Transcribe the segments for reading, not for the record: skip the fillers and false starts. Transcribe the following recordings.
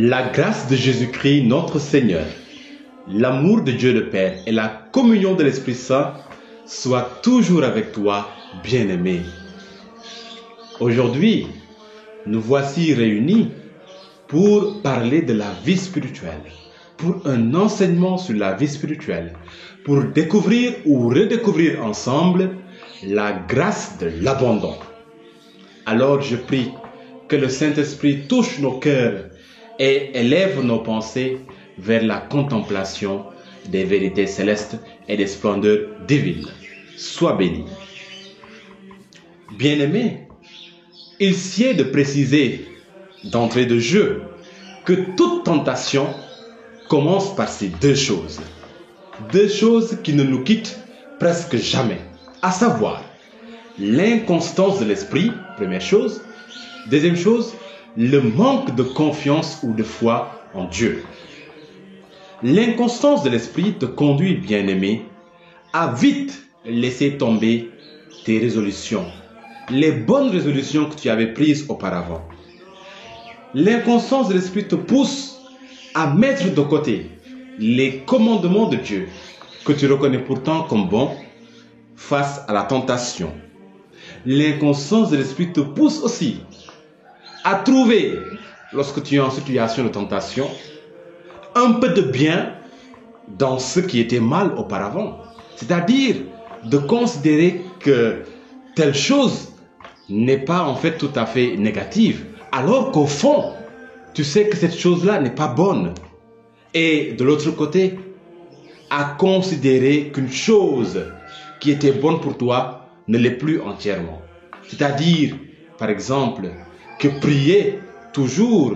La grâce de Jésus-Christ, notre Seigneur, l'amour de Dieu le Père et la communion de l'Esprit Saint soient toujours avec toi, bien-aimé. Aujourd'hui, nous voici réunis pour parler de la vie spirituelle, pour un enseignement sur la vie spirituelle, pour découvrir ou redécouvrir ensemble la grâce de l'abandon. Alors je prie que le Saint-Esprit touche nos cœurs et élève nos pensées vers la contemplation des vérités célestes et des splendeurs divines. Sois béni. Bien-aimé, il sied de préciser d'entrée de jeu que toute tentation commence par ces deux choses. Deux choses qui ne nous quittent presque jamais, à savoir l'inconstance de l'esprit, première chose. Deuxième chose, le manque de confiance ou de foi en Dieu. L'inconstance de l'esprit te conduit, bien-aimé, à vite laisser tomber tes résolutions, les bonnes résolutions que tu avais prises auparavant. L'inconstance de l'esprit te pousse à mettre de côté les commandements de Dieu que tu reconnais pourtant comme bons face à la tentation. L'inconstance de l'esprit te pousse aussi à trouver, lorsque tu es en situation de tentation, un peu de bien dans ce qui était mal auparavant. C'est-à-dire de considérer que telle chose n'est pas en fait tout à fait négative, alors qu'au fond, tu sais que cette chose-là n'est pas bonne. Et de l'autre côté, à considérer qu'une chose qui était bonne pour toi ne l'est plus entièrement. C'est-à-dire, par exemple, que prier toujours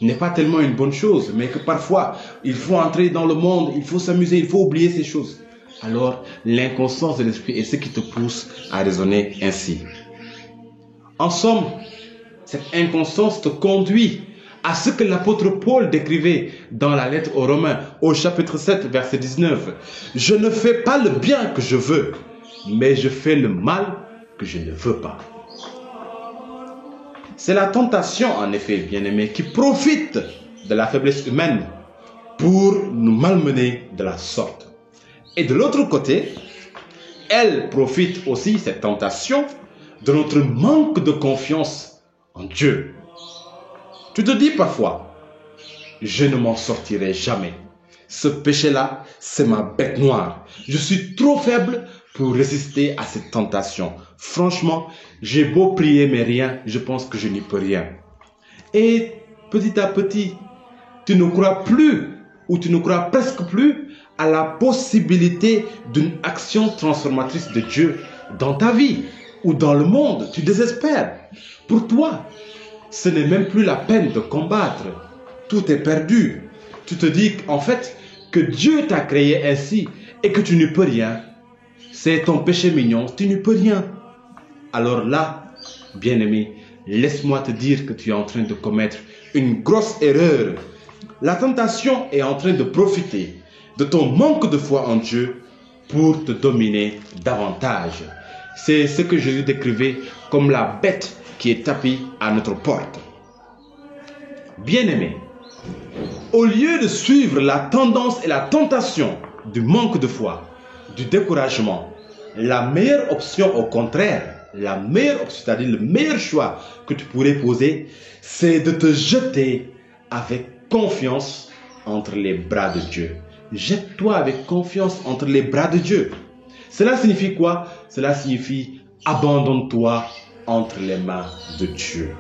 n'est pas tellement une bonne chose, mais que parfois, il faut entrer dans le monde, il faut s'amuser, il faut oublier ces choses. Alors, l'inconstance de l'esprit est ce qui te pousse à raisonner ainsi. En somme, cette inconstance te conduit à ce que l'apôtre Paul décrivait dans la lettre aux Romains, au chapitre 7, verset 19. « Je ne fais pas le bien que je veux, mais je fais le mal que je ne veux pas. » C'est la tentation, en effet, bien-aimé, qui profite de la faiblesse humaine pour nous malmener de la sorte. Et de l'autre côté, elle profite aussi, cette tentation, de notre manque de confiance en Dieu. Tu te dis parfois, je ne m'en sortirai jamais. Ce péché-là, c'est ma bête noire. Je suis trop faible pour résister à cette tentation. Franchement, j'ai beau prier, mais rien, je pense que je n'y peux rien. Et petit à petit, tu ne crois plus, ou tu ne crois presque plus, à la possibilité d'une action transformatrice de Dieu dans ta vie ou dans le monde. Tu désespères. Pour toi, ce n'est même plus la peine de combattre. Tout est perdu. Tu te dis en fait que Dieu t'a créé ainsi et que tu n'y peux rien. C'est ton péché mignon, tu n'y peux rien. Alors là, bien-aimé, laisse-moi te dire que tu es en train de commettre une grosse erreur. La tentation est en train de profiter de ton manque de foi en Dieu pour te dominer davantage. C'est ce que Jésus décrivait comme la bête qui est tapie à notre porte. Bien-aimé, au lieu de suivre la tendance et la tentation du manque de foi, du découragement, la meilleure option au contraire, la meilleure option, c'est-à-dire le meilleur choix que tu pourrais poser, c'est de te jeter avec confiance entre les bras de Dieu. Jette-toi avec confiance entre les bras de Dieu. Cela signifie quoi? Cela signifie abandonne-toi entre les mains de Dieu.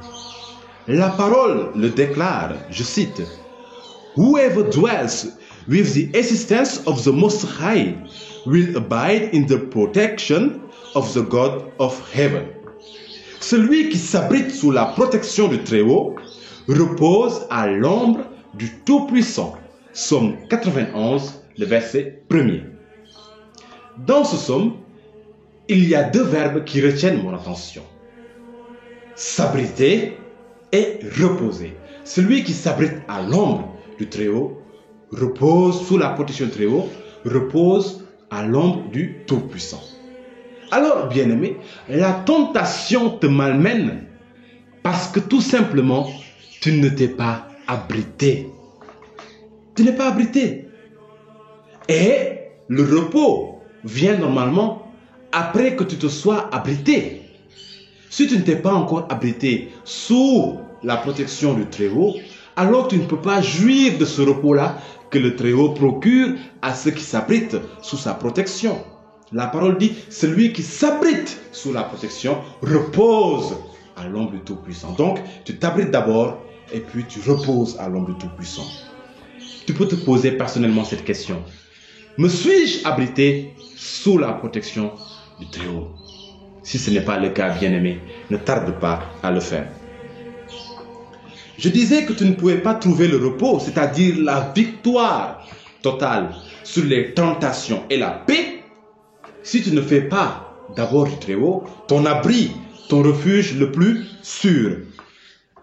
La parole le déclare, je cite, « Whoever dwells with the assistance of the Most High will abide in the protection of the God of heaven. » Celui qui s'abrite sous la protection du Très-Haut repose à l'ombre du Tout-Puissant. Psaume 91, le verset 1er. Dans ce psaume, il y a deux verbes qui retiennent mon attention. S'abriter et reposer. Celui qui s'abrite à l'ombre du Très-Haut repose sous la protection du Très-Haut, repose à l'ombre du Tout-Puissant. Alors, bien-aimé, la tentation te malmène parce que tout simplement, tu ne t'es pas abrité. Tu n'es pas abrité. Et le repos vient normalement après que tu te sois abrité. Si tu ne t'es pas encore abrité sous la protection du Très-Haut, alors tu ne peux pas jouir de ce repos-là que le Très-Haut procure à ceux qui s'abritent sous sa protection. La parole dit, celui qui s'abrite sous la protection repose à l'ombre du Tout-Puissant. Donc, tu t'abrites d'abord et puis tu reposes à l'ombre du Tout-Puissant. Tu peux te poser personnellement cette question. Me suis-je abrité sous la protection du Très-Haut? Si ce n'est pas le cas, bien-aimé, ne tarde pas à le faire. Je disais que tu ne pouvais pas trouver le repos, c'est-à-dire la victoire totale sur les tentations et la paix, si tu ne fais pas d'abord du Très-Haut ton abri, ton refuge le plus sûr.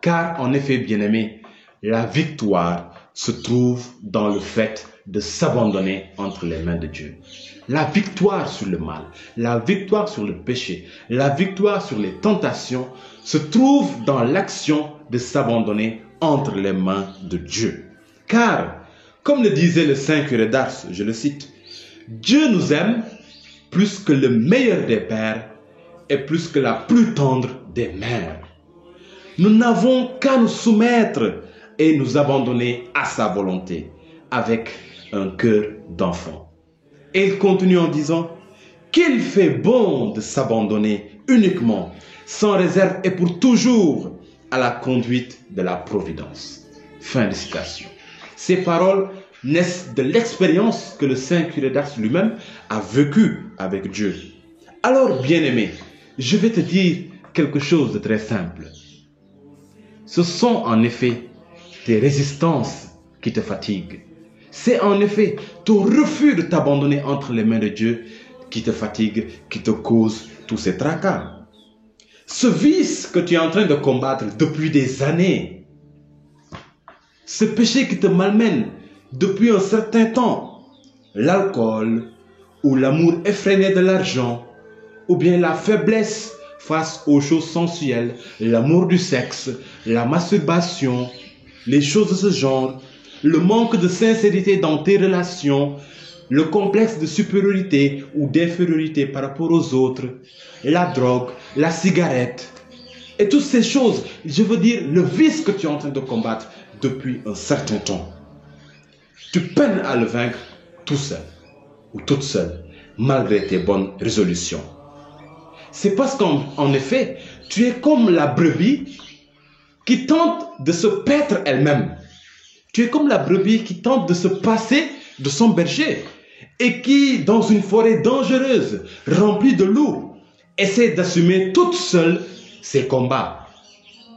Car en effet, bien-aimé, la victoire se trouve dans le fait de s'abandonner entre les mains de Dieu. La victoire sur le mal, la victoire sur le péché, la victoire sur les tentations se trouve dans l'action de s'abandonner entre les mains de Dieu. Car, comme le disait le saint curé d'Ars, je le cite, Dieu nous aime plus que le meilleur des pères et plus que la plus tendre des mères. Nous n'avons qu'à nous soumettre et nous abandonner à sa volonté avec un cœur d'enfant. Et il continue en disant qu'il fait bon de s'abandonner uniquement, sans réserve et pour toujours à la conduite de la providence. Fin de citation. Ces paroles naissent de l'expérience que le saint curé d'Ars lui-même a vécue avec Dieu. Alors, bien-aimé, je vais te dire quelque chose de très simple. Ce sont en effet tes résistances qui te fatiguent. C'est en effet ton refus de t'abandonner entre les mains de Dieu qui te fatigue, qui te cause tous ces tracas. Ce vice que tu es en train de combattre depuis des années, ce péché qui te malmène depuis un certain temps, l'alcool ou l'amour effréné de l'argent, ou bien la faiblesse face aux choses sensuelles, l'amour du sexe, la masturbation, les choses de ce genre, le manque de sincérité dans tes relations, le complexe de supériorité ou d'infériorité par rapport aux autres, la drogue, la cigarette, et toutes ces choses, je veux dire, le vice que tu es en train de combattre depuis un certain temps. Tu peines à le vaincre tout seul ou toute seule, malgré tes bonnes résolutions. C'est parce qu'en effet, tu es comme la brebis qui tente de se paître elle-même. Tu es comme la brebis qui tente de se passer de son berger et qui, dans une forêt dangereuse, remplie de loups, essaie d'assumer toute seule ses combats.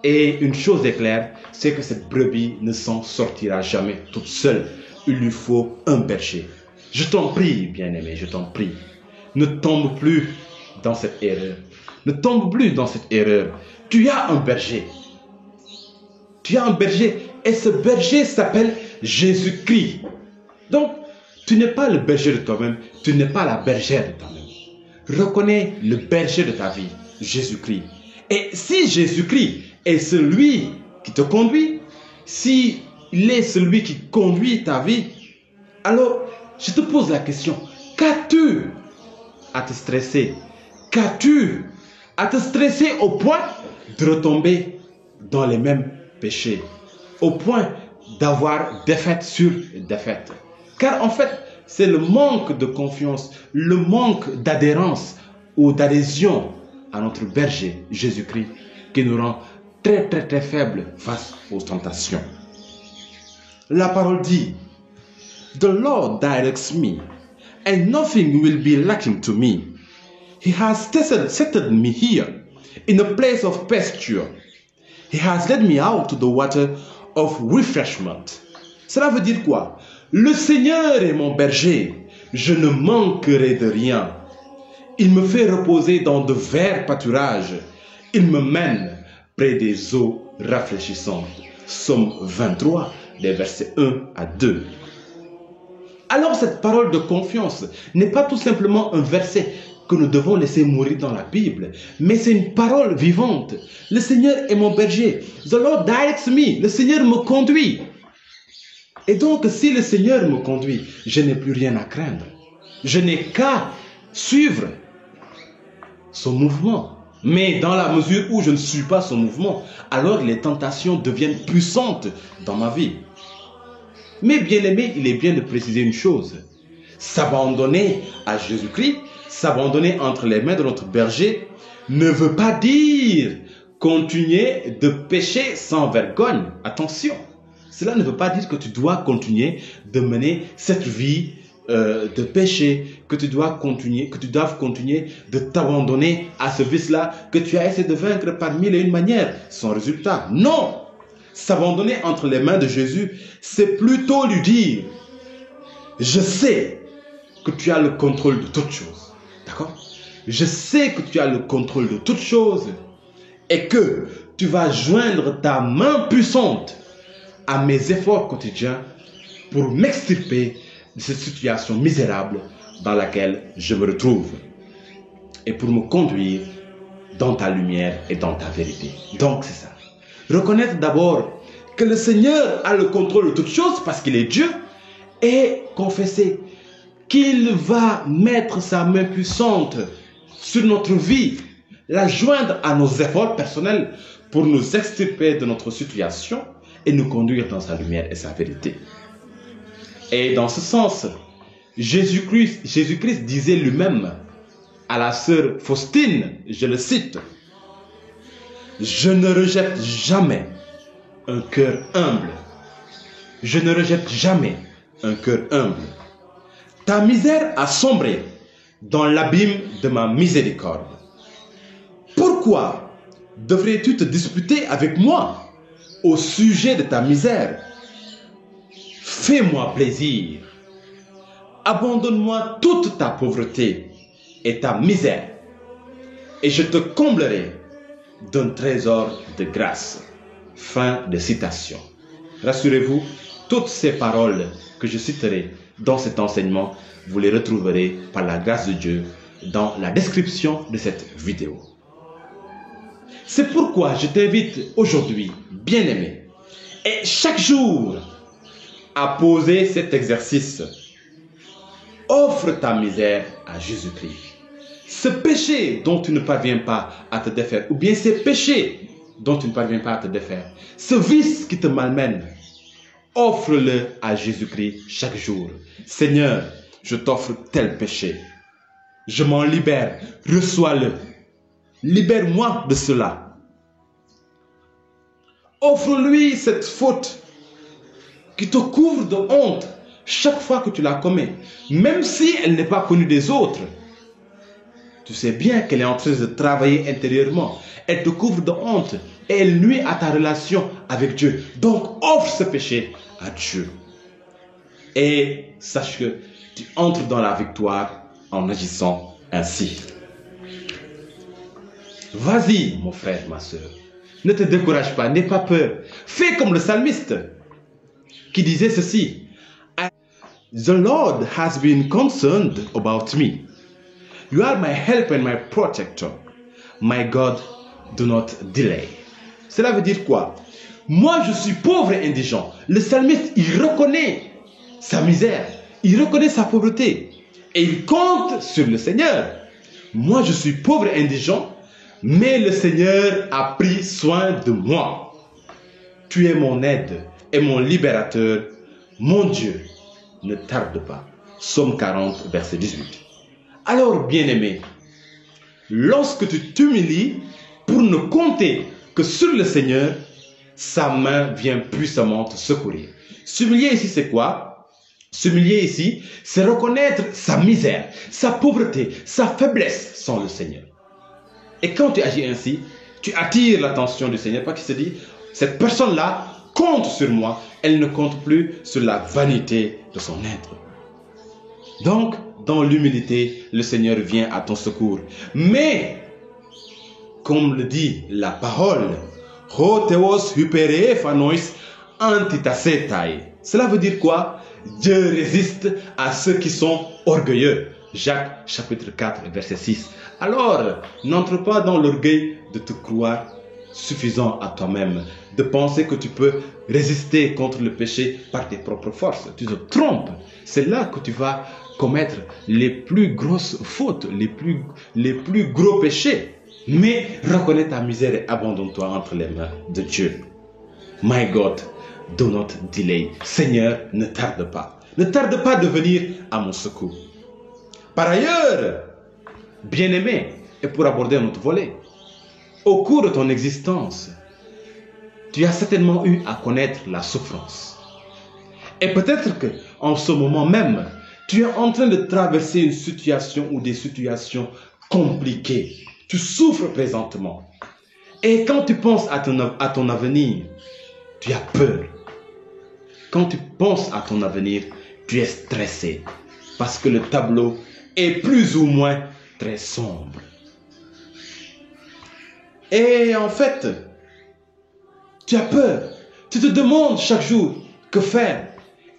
Et une chose est claire, c'est que cette brebis ne s'en sortira jamais toute seule. Il lui faut un berger. Je t'en prie, bien-aimé, je t'en prie, ne tombe plus dans cette erreur. Ne tombe plus dans cette erreur. Tu as un berger. Tu as un berger et ce berger s'appelle Jésus-Christ. Donc, tu n'es pas le berger de toi-même, tu n'es pas la bergère de toi-même. Reconnais le berger de ta vie, Jésus-Christ. Et si Jésus-Christ est celui qui te conduit, si il est celui qui conduit ta vie, alors je te pose la question, qu'as-tu à te stresser? Qu'as-tu à te stresser au point de retomber dans les mêmes péchés, au point d'avoir défaite sur défaite? Car en fait, c'est le manque de confiance, le manque d'adhérence ou d'adhésion à notre berger, Jésus-Christ, qui nous rend très très très faibles face aux tentations. La parole dit, The Lord directs me, and nothing will be lacking to me. He has settled me here in a place of pasture. He has led me out to the water of refreshment. Cela veut dire quoi? Le Seigneur est mon berger, je ne manquerai de rien. Il me fait reposer dans de verts pâturages. Il me mène près des eaux rafraîchissantes. Psaume 23, des versets 1 à 2. Alors cette parole de confiance n'est pas tout simplement un verset que nous devons laisser mourir dans la Bible, mais c'est une parole vivante. Le Seigneur est mon berger. The Lord directs me. Le Seigneur me conduit. Et donc, si le Seigneur me conduit, je n'ai plus rien à craindre. Je n'ai qu'à suivre son mouvement. Mais dans la mesure où je ne suis pas son mouvement, alors les tentations deviennent puissantes dans ma vie. Mais bien aimé, il est bien de préciser une chose. S'abandonner à Jésus-Christ, s'abandonner entre les mains de notre berger, ne veut pas dire continuer de pécher sans vergogne. Attention, cela ne veut pas dire que tu dois continuer de mener cette vie de péché, que tu dois continuer de t'abandonner à ce vice-là que tu as essayé de vaincre par mille et une manières, sans résultat. Non! S'abandonner entre les mains de Jésus, c'est plutôt lui dire, je sais que tu as le contrôle de toutes choses. D'accord? Je sais que tu as le contrôle de toutes choses et que tu vas joindre ta main puissante à mes efforts quotidiens pour m'extirper de cette situation misérable dans laquelle je me retrouve et pour me conduire dans ta lumière et dans ta vérité. Donc c'est ça. Reconnaître d'abord que le Seigneur a le contrôle de toutes choses parce qu'il est Dieu et confesser qu'il va mettre sa main puissante sur notre vie, la joindre à nos efforts personnels pour nous extirper de notre situation et nous conduire dans sa lumière et sa vérité. Et dans ce sens, Jésus-Christ disait lui-même à la sœur Faustine, je le cite, « Je ne rejette jamais un cœur humble. Je ne rejette jamais un cœur humble. Ta misère a sombré dans l'abîme de ma miséricorde. Pourquoi devrais-tu te disputer avec moi au sujet de ta misère? Fais-moi plaisir. Abandonne-moi toute ta pauvreté et ta misère, et je te comblerai d'un trésor de grâce. » Fin de citation. Rassurez-vous, toutes ces paroles que je citerai dans cet enseignement, vous les retrouverez par la grâce de Dieu dans la description de cette vidéo. C'est pourquoi je t'invite aujourd'hui, bien-aimé, et chaque jour à poser cet exercice. Offre ta misère à Jésus-Christ. Ce péché dont tu ne parviens pas à te défaire, ou bien ces péchés dont tu ne parviens pas à te défaire, ce vice qui te malmène, offre-le à Jésus-Christ chaque jour. Seigneur, je t'offre tel péché. Je m'en libère. Reçois-le. Libère-moi de cela. Offre-lui cette faute qui te couvre de honte chaque fois que tu la commets, même si elle n'est pas connue des autres. Tu sais bien qu'elle est en train de travailler intérieurement. Elle te couvre de honte et elle nuit à ta relation avec Dieu. Donc offre ce péché à Dieu. Et sache que tu entres dans la victoire en agissant ainsi. Vas-y, mon frère, ma soeur. Ne te décourage pas, n'aie pas peur. Fais comme le psalmiste qui disait ceci. The Lord has been concerned about me. You are my help and my protector. My God, do not delay. Cela veut dire quoi? Moi, je suis pauvre et indigent. Le psalmiste, il reconnaît sa misère. Il reconnaît sa pauvreté. Et il compte sur le Seigneur. Moi, je suis pauvre et indigent, mais le Seigneur a pris soin de moi. Tu es mon aide et mon libérateur. Mon Dieu, ne tarde pas. Psaume 40, verset 18. Alors, bien-aimé, lorsque tu t'humilies pour ne compter que sur le Seigneur, sa main vient puissamment te secourir. S'humilier ici, c'est quoi? S'humilier ici, c'est reconnaître sa misère, sa pauvreté, sa faiblesse sans le Seigneur. Et quand tu agis ainsi, tu attires l'attention du Seigneur parce qu'il se dit, cette personne-là compte sur moi, elle ne compte plus sur la vanité de son être. Donc, dans l'humilité, le Seigneur vient à ton secours. Mais, comme le dit la parole, cela veut dire quoi? Dieu résiste à ceux qui sont orgueilleux. Jacques chapitre 4 verset 6. Alors, n'entre pas dans l'orgueil de te croire suffisant à toi-même. de penser que tu peux résister contre le péché par tes propres forces. Tu te trompes. C'est là que tu vas commettre les plus grosses fautes, les plus gros péchés. Mais reconnais ta misère et abandonne-toi entre les mains de Dieu. My God, do not delay. Seigneur, ne tarde pas. Ne tarde pas de venir à mon secours. Par ailleurs, bien-aimé, et pour aborder un autre volet, au cours de ton existence, tu as certainement eu à connaître la souffrance. Et peut-être qu'en ce moment même, tu es en train de traverser une situation ou des situations compliquées. Tu souffres présentement. Et quand tu penses à ton avenir, tu as peur. Quand tu penses à ton avenir, tu es stressé. Parce que le tableau est plus ou moins très sombre. Et en fait, tu as peur. Tu te demandes chaque jour, que faire?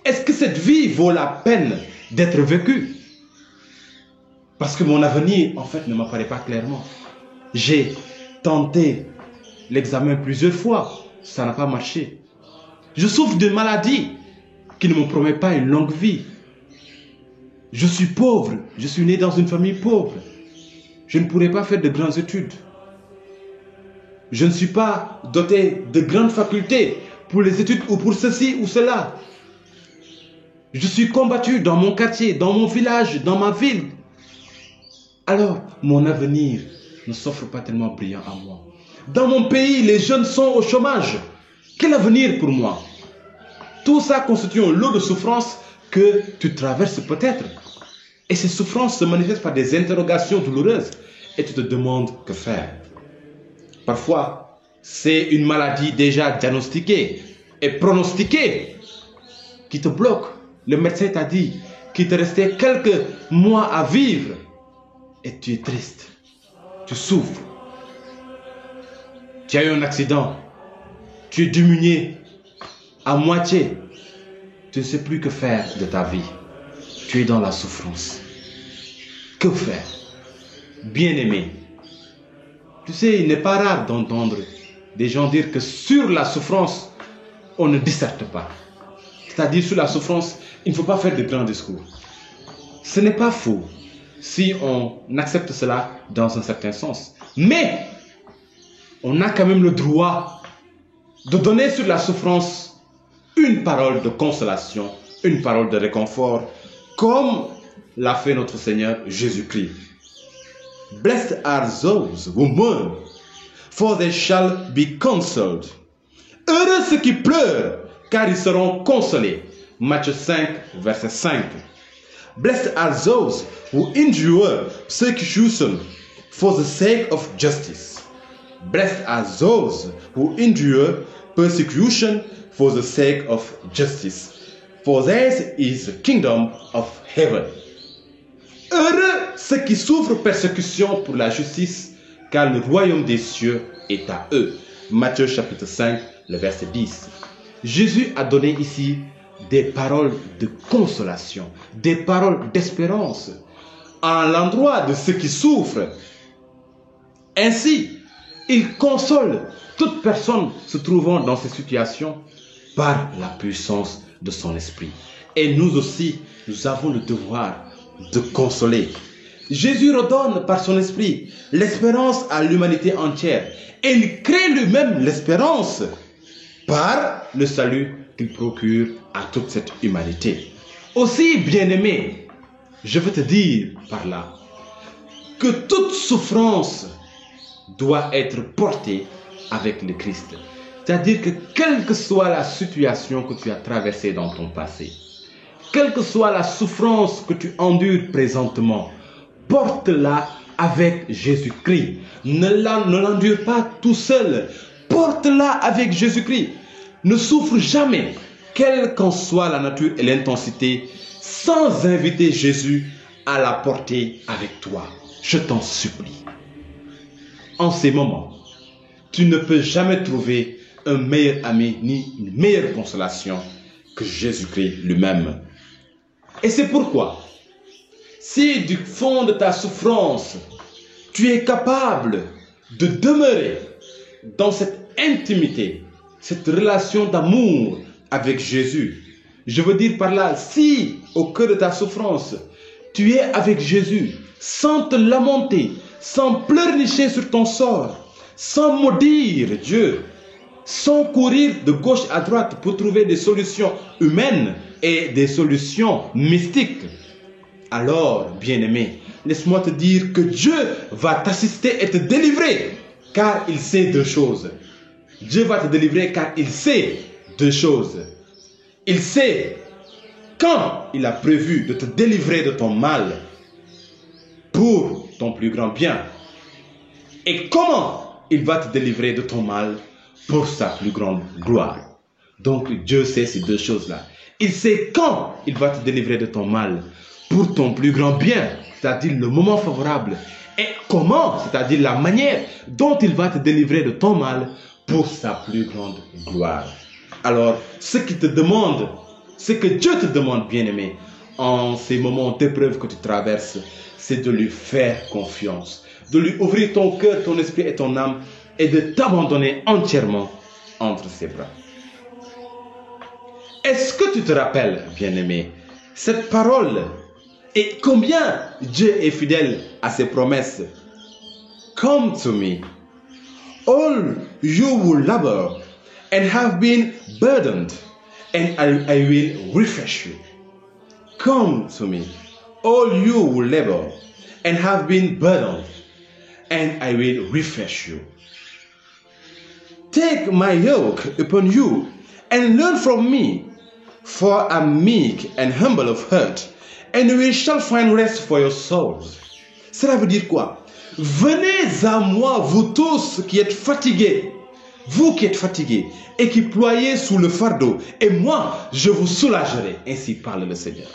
Est-ce que cette vie vaut la peine d'être vécue? Parce que mon avenir, en fait, ne m'apparaît pas clairement. J'ai tenté l'examen plusieurs fois. Ça n'a pas marché. Je souffre d'une maladie qui ne me promet pas une longue vie. Je suis pauvre. Je suis né dans une famille pauvre. Je ne pourrai pas faire de grandes études. Je ne suis pas doté de grandes facultés pour les études ou pour ceci ou cela. Je suis combattu dans mon quartier, dans mon village, dans ma ville. Alors, mon avenir ne s'offre pas tellement brillant à moi. Dans mon pays, les jeunes sont au chômage. Quel avenir pour moi? Tout ça constitue un lot de souffrances que tu traverses peut-être. Et ces souffrances se manifestent par des interrogations douloureuses. Et tu te demandes que faire. Parfois, c'est une maladie déjà diagnostiquée et pronostiquée qui te bloque. Le médecin t'a dit qu'il te restait quelques mois à vivre. Et tu es triste. Tu souffres. Tu as eu un accident. Tu es diminué à moitié. Tu ne sais plus que faire de ta vie. Tu es dans la souffrance. Que faire? Bien-aimé, tu sais, il n'est pas rare d'entendre des gens dire que sur la souffrance, on ne disserte pas. C'est-à-dire, sur la souffrance, il ne faut pas faire de grands discours. Ce n'est pas faux si on accepte cela dans un certain sens. Mais, on a quand même le droit de donner sur la souffrance une parole de consolation, une parole de réconfort, comme l'a fait notre Seigneur Jésus-Christ. Blessed are those who mourn, for they shall be consoled. Heureux ceux qui pleurent, car ils seront consolés. Matthieu 5, verset 5. Blessed are those who endure persecution for the sake of justice. Blessed are those who endure persecution for the sake of justice. For theirs is the kingdom of heaven. Heureux ceux qui souffrent persécution pour la justice, car le royaume des cieux est à eux. Matthieu chapitre 5, le verset 10. Jésus a donné ici des paroles de consolation, des paroles d'espérance à l'endroit de ceux qui souffrent. Ainsi, il console toute personne se trouvant dans ces situations par la puissance de son esprit. Et nous aussi, nous avons le devoir de consoler. Jésus redonne par son esprit l'espérance à l'humanité entière. Et il crée lui-même l'espérance par le salut qu'il procure à toute cette humanité. Aussi, bien-aimé, je veux te dire par là que toute souffrance doit être portée avec le Christ. C'est-à-dire que quelle que soit la situation que tu as traversée dans ton passé, quelle que soit la souffrance que tu endures présentement, porte-la avec Jésus-Christ. Ne l'endure pas tout seul. Porte-la avec Jésus-Christ. Ne souffre jamais, quelle qu'en soit la nature et l'intensité, sans inviter Jésus à la porter avec toi. Je t'en supplie. En ces moments, tu ne peux jamais trouver un meilleur ami ni une meilleure consolation que Jésus-Christ lui-même. Et c'est pourquoi, si du fond de ta souffrance, tu es capable de demeurer dans cette intimité cette relation d'amour avec Jésus. Je veux dire par là, si au cœur de ta souffrance, tu es avec Jésus, sans te lamenter, sans pleurnicher sur ton sort, sans maudire Dieu, sans courir de gauche à droite pour trouver des solutions humaines et des solutions mystiques, alors, bien-aimé, laisse-moi te dire que Dieu va t'assister et te délivrer, car il sait deux choses. Dieu va te délivrer car il sait deux choses. Il sait quand il a prévu de te délivrer de ton mal pour ton plus grand bien et comment il va te délivrer de ton mal pour sa plus grande gloire. Donc Dieu sait ces deux choses-là. Il sait quand il va te délivrer de ton mal pour ton plus grand bien, c'est-à-dire le moment favorable, et comment, c'est-à-dire la manière dont il va te délivrer de ton mal pour sa plus grande gloire. Alors, ce qu'il te demande, ce que Dieu te demande, bien-aimé, en ces moments d'épreuve que tu traverses, c'est de lui faire confiance, de lui ouvrir ton cœur, ton esprit et ton âme, et de t'abandonner entièrement entre ses bras. Est-ce que tu te rappelles, bien-aimé, cette parole et combien Dieu est fidèle à ses promesses? Come to me, all you who labor and have been burdened, and I will refresh you. Come to me, all you who labor and have been burdened, and I will refresh you. Take my yoke upon you and learn from me, for I am meek and humble of heart, and we shall find rest for your souls. Cela veut dire quoi? Venez à moi, vous tous qui êtes fatigués, vous qui êtes fatigués et qui ployez sous le fardeau, et moi, je vous soulagerai. Ainsi parle le Seigneur.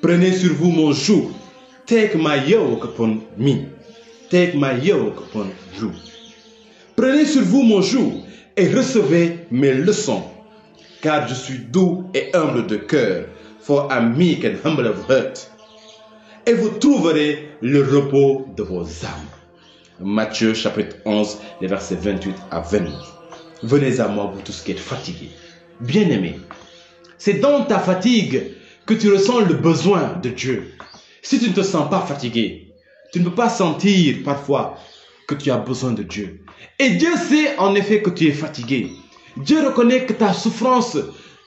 Prenez sur vous mon joug. Take my yoke upon me. Take my yoke upon you. Prenez sur vous mon joug et recevez mes leçons, car je suis doux et humble de cœur. For I'm meek and humble of heart. Et vous trouverez le repos de vos âmes. Matthieu chapitre 11, les versets 28 à 29. Venez à moi, vous tous qui êtes fatigués. Bien-aimés, c'est dans ta fatigue que tu ressens le besoin de Dieu. Si tu ne te sens pas fatigué, tu ne peux pas sentir parfois que tu as besoin de Dieu. Et Dieu sait en effet que tu es fatigué. Dieu reconnaît que ta souffrance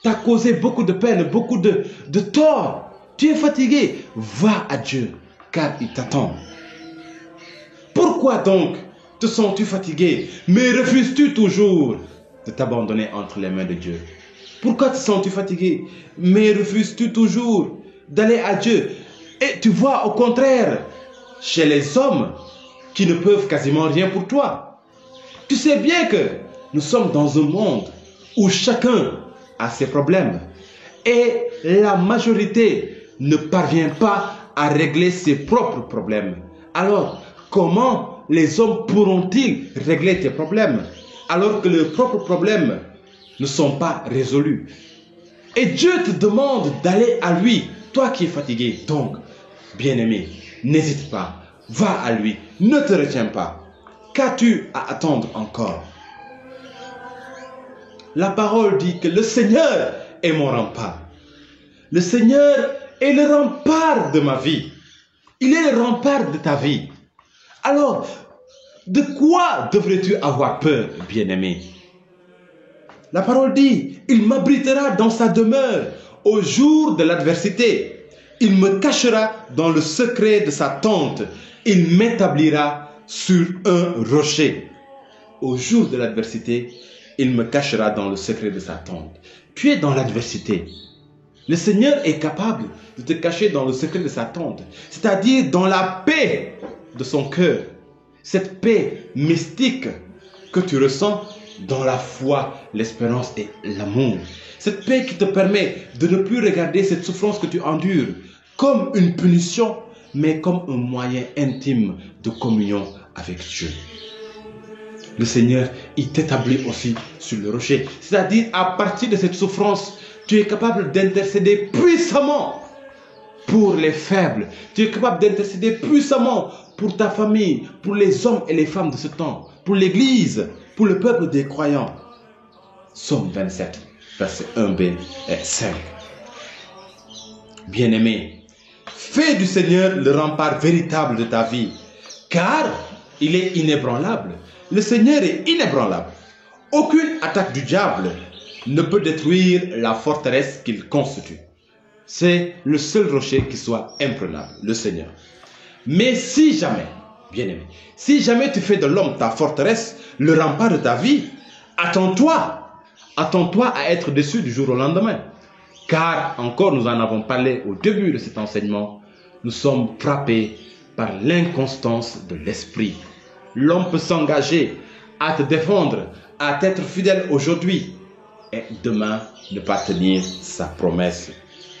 t'a causé beaucoup de peine, beaucoup de tort. Tu es fatigué, va à Dieu, car il t'attend. Pourquoi donc te sens-tu fatigué, mais refuses-tu toujours de t'abandonner entre les mains de Dieu? Pourquoi te sens-tu fatigué, mais refuses-tu toujours d'aller à Dieu? Et tu vois au contraire, chez les hommes qui ne peuvent quasiment rien pour toi. Tu sais bien que nous sommes dans un monde où chacun a ses problèmes et la majorité ne parvient pas à régler ses propres problèmes. Alors, comment les hommes pourront-ils régler tes problèmes alors que leurs propres problèmes ne sont pas résolus? Et Dieu te demande d'aller à lui, toi qui es fatigué. Donc, bien-aimé, n'hésite pas, va à lui, ne te retiens pas. Qu'as-tu à attendre encore? La parole dit que le Seigneur est mon rempart. Le Seigneur est le rempart de ma vie. Il est le rempart de ta vie. Alors, de quoi devrais-tu avoir peur, bien-aimé? La parole dit, il m'abritera dans sa demeure au jour de l'adversité. Il me cachera dans le secret de sa tente. Il m'établira sur un rocher. Au jour de l'adversité, il me cachera dans le secret de sa tente. Tu es dans l'adversité. Le Seigneur est capable de te cacher dans le secret de sa tente, c'est-à-dire dans la paix de son cœur. Cette paix mystique que tu ressens dans la foi, l'espérance et l'amour. Cette paix qui te permet de ne plus regarder cette souffrance que tu endures comme une punition, mais comme un moyen intime de communion avec Dieu. Le Seigneur, il t'établit aussi sur le rocher. C'est-à-dire, à partir de cette souffrance, tu es capable d'intercéder puissamment pour les faibles. Tu es capable d'intercéder puissamment pour ta famille, pour les hommes et les femmes de ce temps, pour l'Église, pour le peuple des croyants. Psaume 27, verset 1b et 5. Bien-aimé, fais du Seigneur le rempart véritable de ta vie, car il est inébranlable. Le Seigneur est inébranlable. Aucune attaque du diable ne peut détruire la forteresse qu'il constitue. C'est le seul rocher qui soit imprenable, le Seigneur. Mais si jamais, bien-aimé, si jamais tu fais de l'homme ta forteresse, le rempart de ta vie, attends-toi à être déçu du jour au lendemain. Car, encore nous en avons parlé au début de cet enseignement, nous sommes frappés par l'inconstance de l'esprit. L'homme peut s'engager à te défendre, à t'être fidèle aujourd'hui et demain ne pas tenir sa promesse.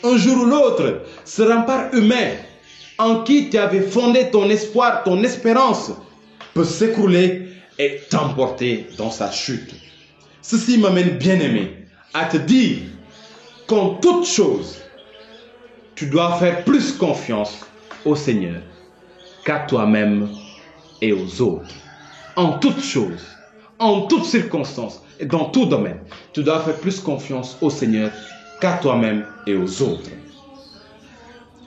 Un jour ou l'autre, ce rempart humain en qui tu avais fondé ton espoir, ton espérance, peut s'écrouler et t'emporter dans sa chute. Ceci m'amène, bien-aimé, à te dire qu'en toute chose, tu dois faire plus confiance au Seigneur qu'à toi-même et aux autres. En toute chose, en toutes circonstances et dans tout domaine, tu dois faire plus confiance au Seigneur qu'à toi-même et aux autres.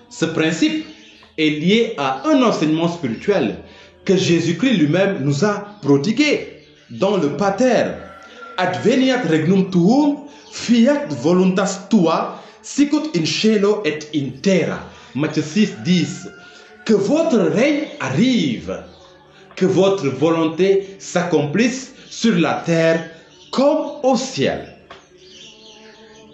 Ce principe est lié à un enseignement spirituel que Jésus-Christ lui-même nous a prodigué dans le Pater. Adveniat regnum tuum, fiat voluntas tua, sicut in cielo et in terra. Matthieu 6, 10. Que votre règne arrive, que votre volonté s'accomplisse sur la terre comme au ciel.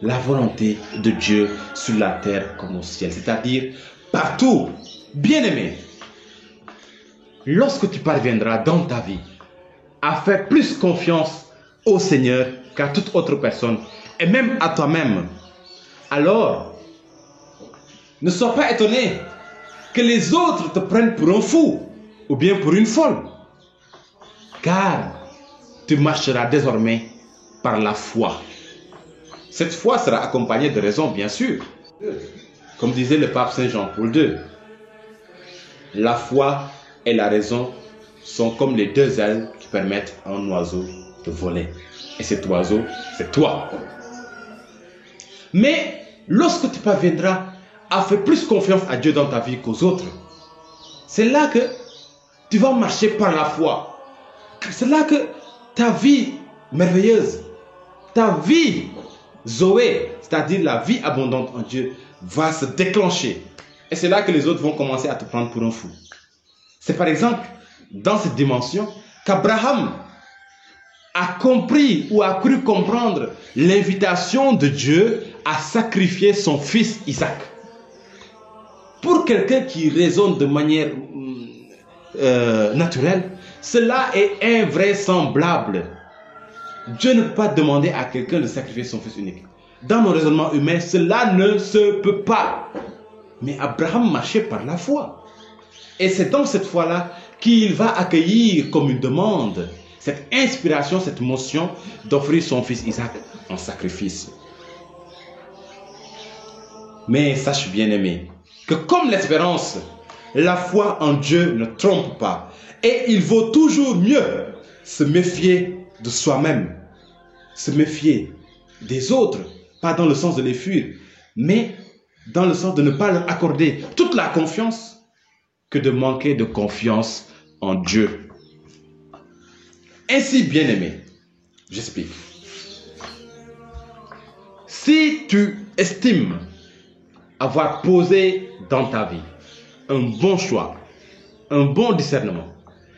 La volonté de Dieu sur la terre comme au ciel, c'est-à-dire partout. Bien-aimé, lorsque tu parviendras dans ta vie à faire plus confiance au Seigneur qu'à toute autre personne, et même à toi-même, alors ne sois pas étonné que les autres te prennent pour un fou ou bien pour une folle, car tu marcheras désormais par la foi. Cette foi sera accompagnée de raisons, bien sûr. Comme disait le pape Saint Jean-Paul II, la foi et la raison sont comme les deux ailes qui permettent à un oiseau de voler. Et cet oiseau, c'est toi. Mais lorsque tu parviendras à faire plus confiance à Dieu dans ta vie qu'aux autres, c'est là que tu vas marcher par la foi. C'est là que ta vie merveilleuse, ta vie Zoé, c'est-à-dire la vie abondante en Dieu, va se déclencher. Et c'est là que les autres vont commencer à te prendre pour un fou. C'est par exemple dans cette dimension qu'Abraham a compris ou a cru comprendre l'invitation de Dieu à sacrifier son fils Isaac. Pour quelqu'un qui raisonne de manière naturelle, cela est invraisemblable. Dieu ne peut pas demander à quelqu'un de sacrifier son fils unique. Dans nos raisonnements humains, cela ne se peut pas. Mais Abraham marchait par la foi. Et c'est dans cette foi-là qu'il va accueillir comme une demande cette inspiration, cette motion d'offrir son fils Isaac en sacrifice. Mais sache bien aimé, que comme l'espérance, la foi en Dieu ne trompe pas. Et il vaut toujours mieux se méfier de soi-même, se méfier des autres, pas dans le sens de les fuir, mais dans le sens de ne pas leur accorder toute la confiance que de manquer de confiance en Dieu. Ainsi, bien-aimé, j'explique. Si tu estimes avoir posé dans ta vie un bon choix, un bon discernement,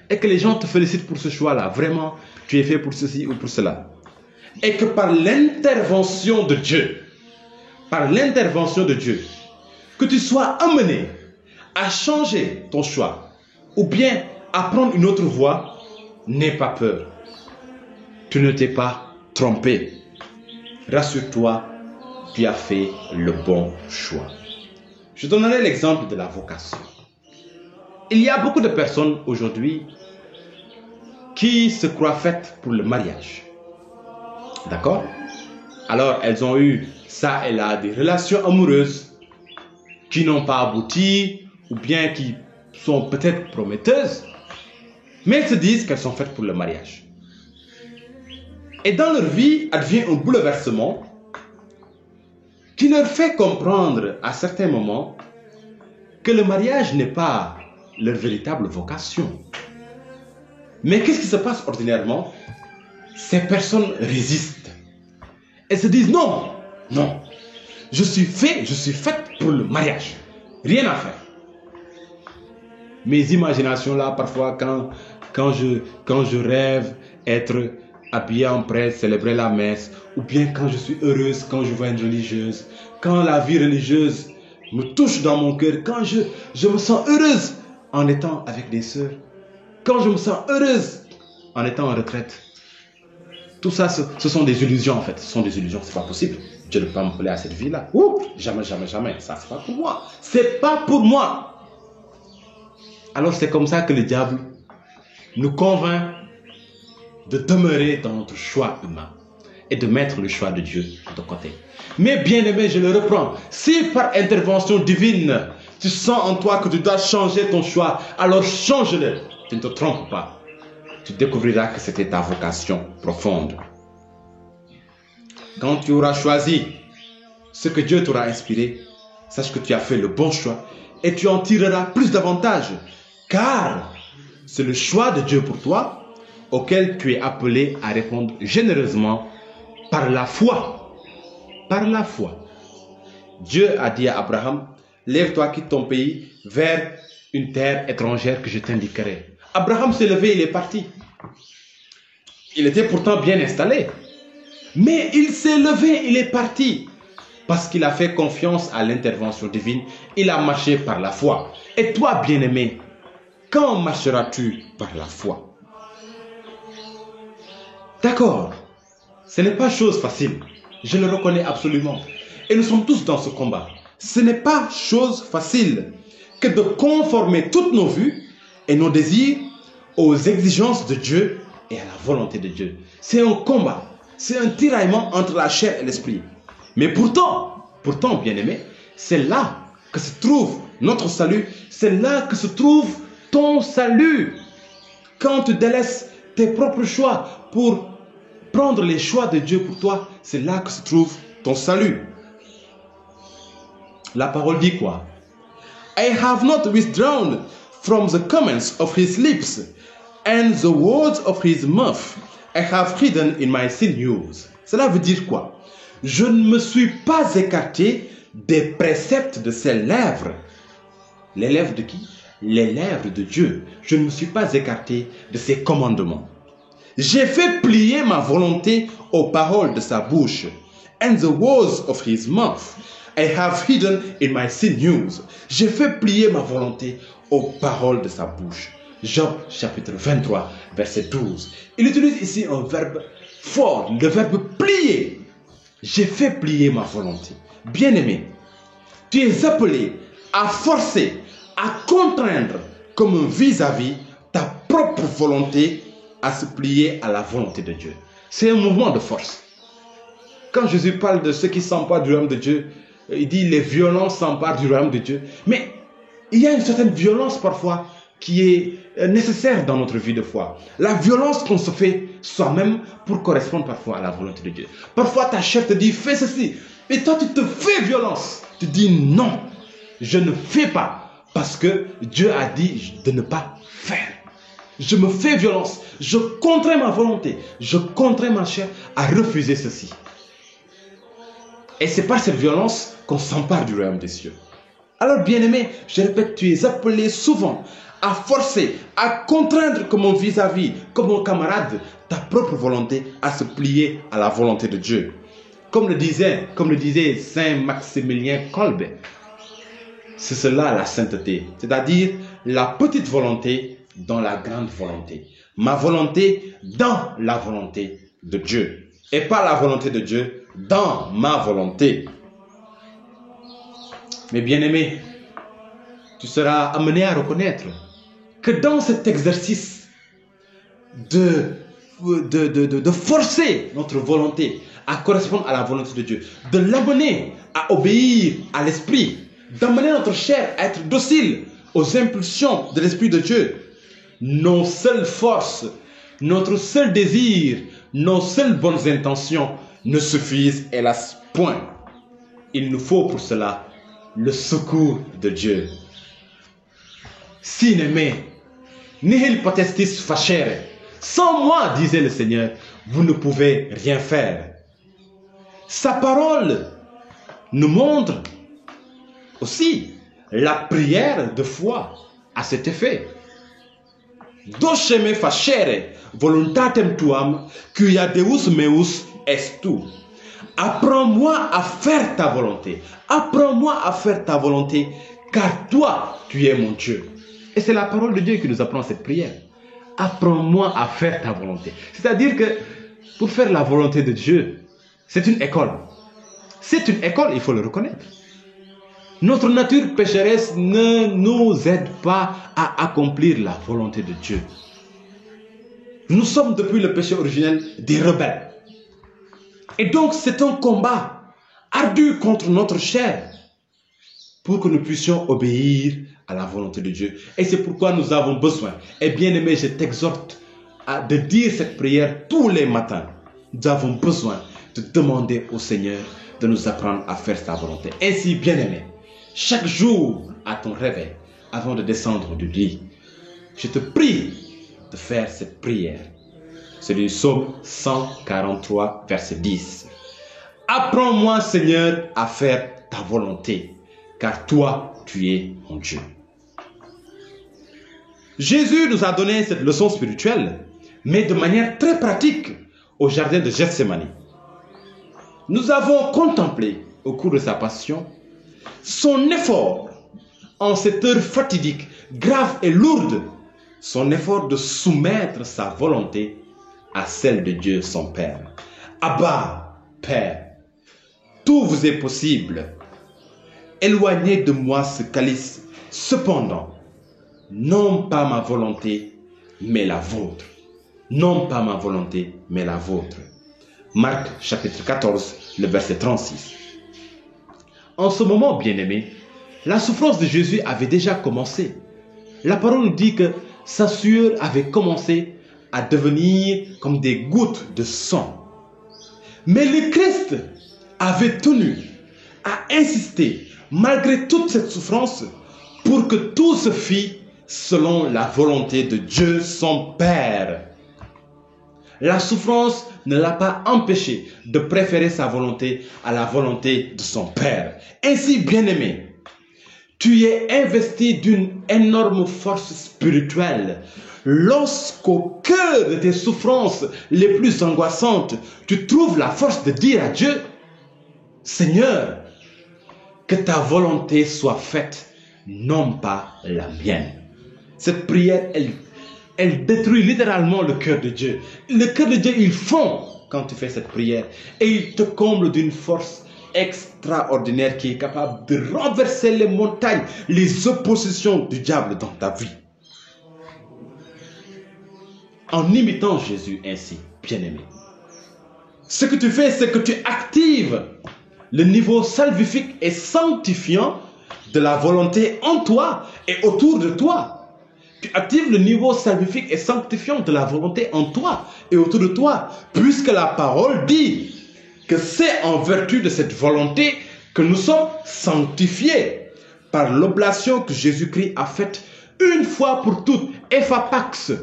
et que les gens te félicitent pour ce choix-là, vraiment, tu es fait pour ceci ou pour cela, et que par l'intervention de Dieu, que tu sois amené à changer ton choix, ou bien à prendre une autre voie, n'aie pas peur. Tu ne t'es pas trompé. Rassure-toi, tu as fait le bon choix. Je donnerai l'exemple de la vocation. Il y a beaucoup de personnes aujourd'hui qui se croient faites pour le mariage. D'accord? Alors, elles ont eu ça et là des relations amoureuses qui n'ont pas abouti ou bien qui sont peut-être prometteuses, mais elles se disent qu'elles sont faites pour le mariage. Et dans leur vie, advient un bouleversement qui leur fait comprendre à certains moments que le mariage n'est pas leur véritable vocation. Mais qu'est-ce qui se passe ordinairement? Ces personnes résistent. Elles se disent non, non, je suis faite pour le mariage. Rien à faire. Mes imaginations là, parfois, quand je rêve être habillé en prêtre, célébrer la messe, ou bien quand je suis heureuse, quand je vois une religieuse, quand la vie religieuse me touche dans mon cœur, quand je me sens heureuse en étant avec des sœurs, quand je me sens heureuse en étant en retraite. Tout ça, ce sont des illusions en fait. Ce sont des illusions, c'est pas possible. Dieu ne peut pas me plaire à cette vie-là. Jamais, jamais, jamais. Ça, c'est pas pour moi. C'est pas pour moi. Alors c'est comme ça que le diable nous convainc de demeurer dans notre choix humain et de mettre le choix de Dieu de côté. Mais bien aimé, je le reprends. Si par intervention divine, tu sens en toi que tu dois changer ton choix, alors change-le. Tu ne te trompes pas. Tu découvriras que c'était ta vocation profonde. Quand tu auras choisi ce que Dieu t'aura inspiré, sache que tu as fait le bon choix et tu en tireras plus d'avantages. Car c'est le choix de Dieu pour toi auquel tu es appelé à répondre généreusement par la foi. Par la foi. Dieu a dit à Abraham, lève-toi, quitte ton pays vers une terre étrangère que je t'indiquerai. Abraham s'est levé, il est parti. Il était pourtant bien installé. Mais il s'est levé, il est parti. Parce qu'il a fait confiance à l'intervention divine. Il a marché par la foi. Et toi, bien-aimé, quand marcheras-tu par la foi? D'accord, ce n'est pas chose facile. Je le reconnais absolument. Et nous sommes tous dans ce combat. Ce n'est pas chose facile que de conformer toutes nos vues et nos désirs aux exigences de Dieu et à la volonté de Dieu. C'est un combat, c'est un tiraillement entre la chair et l'esprit. Mais pourtant, bien-aimé, c'est là que se trouve notre salut, c'est là que se trouve ton salut. Quand tu délaisses tes propres choix pour prendre les choix de Dieu pour toi, c'est là que se trouve ton salut. La parole dit quoi? I have not withdrawn from the comments of his lips, and the words of his mouth I have hidden in my sinews. Cela veut dire quoi? Je ne me suis pas écarté des préceptes de ses lèvres. Les lèvres de qui? Les lèvres de Dieu. Je ne me suis pas écarté de ses commandements. J'ai fait plier ma volonté aux paroles de sa bouche. And the words of his mouth I have hidden in my sinews. J'ai fait plier ma volonté aux paroles de sa bouche. Job chapitre 23, verset 12. Il utilise ici un verbe fort, le verbe plier. J'ai fait plier ma volonté. Bien-aimé, tu es appelé à forcer, à contraindre comme un vis-à-vis ta propre volonté à se plier à la volonté de Dieu. C'est un mouvement de force. Quand Jésus parle de ceux qui s'emparent du royaume de Dieu, il dit les violents s'emparent du royaume de Dieu. Mais il y a une certaine violence parfois qui est nécessaire dans notre vie de foi. La violence qu'on se fait soi-même pour correspondre parfois à la volonté de Dieu. Parfois ta chair te dit fais ceci. Et toi tu te fais violence. Tu dis non, je ne fais pas. Parce que Dieu a dit de ne pas faire. Je me fais violence. Je contrains ma volonté. Je contrains ma chair à refuser ceci. Et c'est par cette violence qu'on s'empare du royaume des cieux. Alors bien-aimé, je répète, tu es appelé souvent à forcer, à contraindre comme un vis-à-vis, comme un camarade, ta propre volonté à se plier à la volonté de Dieu. Comme le disait Saint Maximilien Kolbe, c'est cela la sainteté, c'est-à-dire la petite volonté dans la grande volonté. Ma volonté dans la volonté de Dieu. Et pas la volonté de Dieu dans ma volonté. Mais bien-aimé, tu seras amené à reconnaître que dans cet exercice de forcer notre volonté à correspondre à la volonté de Dieu, de l'amener à obéir à l'esprit, d'amener notre chair à être docile aux impulsions de l'Esprit de Dieu, nos seules forces, notre seul désir, nos seules bonnes intentions ne suffisent hélas point. Il nous faut pour cela le secours de Dieu. Sine me, nihil potestis facere. Sans moi, disait le Seigneur, vous ne pouvez rien faire. Sa parole nous montre aussi la prière de foi à cet effet. Doceme facere voluntatem tuam, quia Deus meus estu. Apprends-moi à faire ta volonté. Apprends-moi à faire ta volonté, car toi, tu es mon Dieu. Et c'est la parole de Dieu qui nous apprend cette prière. Apprends-moi à faire ta volonté. C'est-à-dire que pour faire la volonté de Dieu, c'est une école. C'est une école, il faut le reconnaître. Notre nature pécheresse ne nous aide pas à accomplir la volonté de Dieu. Nous sommes depuis le péché originel des rebelles. Et donc c'est un combat ardu contre notre chair pour que nous puissions obéir à la volonté de Dieu. Et c'est pourquoi nous avons besoin. Et bien aimé, je t'exhorte de dire cette prière tous les matins. Nous avons besoin de demander au Seigneur de nous apprendre à faire sa volonté. Ainsi, bien aimé, chaque jour à ton réveil, avant de descendre du lit, je te prie de faire cette prière. C'est du psaume 143, verset 10. Apprends-moi, Seigneur, à faire ta volonté, car toi, tu es mon Dieu. Jésus nous a donné cette leçon spirituelle, mais de manière très pratique au jardin de Gethsémani. Nous avons contemplé au cours de sa passion son effort en cette heure fatidique, grave et lourde, son effort de soumettre sa volonté à celle de Dieu son Père. Abba, Père, tout vous est possible. Éloignez de moi ce calice. Cependant, non pas ma volonté, mais la vôtre. Non pas ma volonté, mais la vôtre. Marc chapitre 14, le verset 36. En ce moment, bien-aimé, la souffrance de Jésus avait déjà commencé. La parole nous dit que sa sueur avait commencé à devenir comme des gouttes de sang. Mais le Christ avait tenu à insister, malgré toute cette souffrance, pour que tout se fît selon la volonté de Dieu son Père. La souffrance ne l'a pas empêché de préférer sa volonté à la volonté de son Père. Ainsi, bien-aimé, tu es investi d'une énorme force spirituelle. Lorsqu'au cœur de tes souffrances les plus angoissantes, tu trouves la force de dire à Dieu, Seigneur, que ta volonté soit faite, non pas la mienne. Cette prière, elle détruit littéralement le cœur de Dieu. Le cœur de Dieu, il fond quand tu fais cette prière. Et il te comble d'une force extraordinaire qui est capable de renverser les montagnes, les oppositions du diable dans ta vie. En imitant Jésus ainsi, bien-aimé, ce que tu fais, c'est que tu actives le niveau salvifique et sanctifiant de la volonté en toi et autour de toi. Tu actives le niveau salvifique et sanctifiant de la volonté en toi et autour de toi, puisque la parole dit que c'est en vertu de cette volonté que nous sommes sanctifiés par l'oblation que Jésus-Christ a faite une fois pour toutes, Ephapax,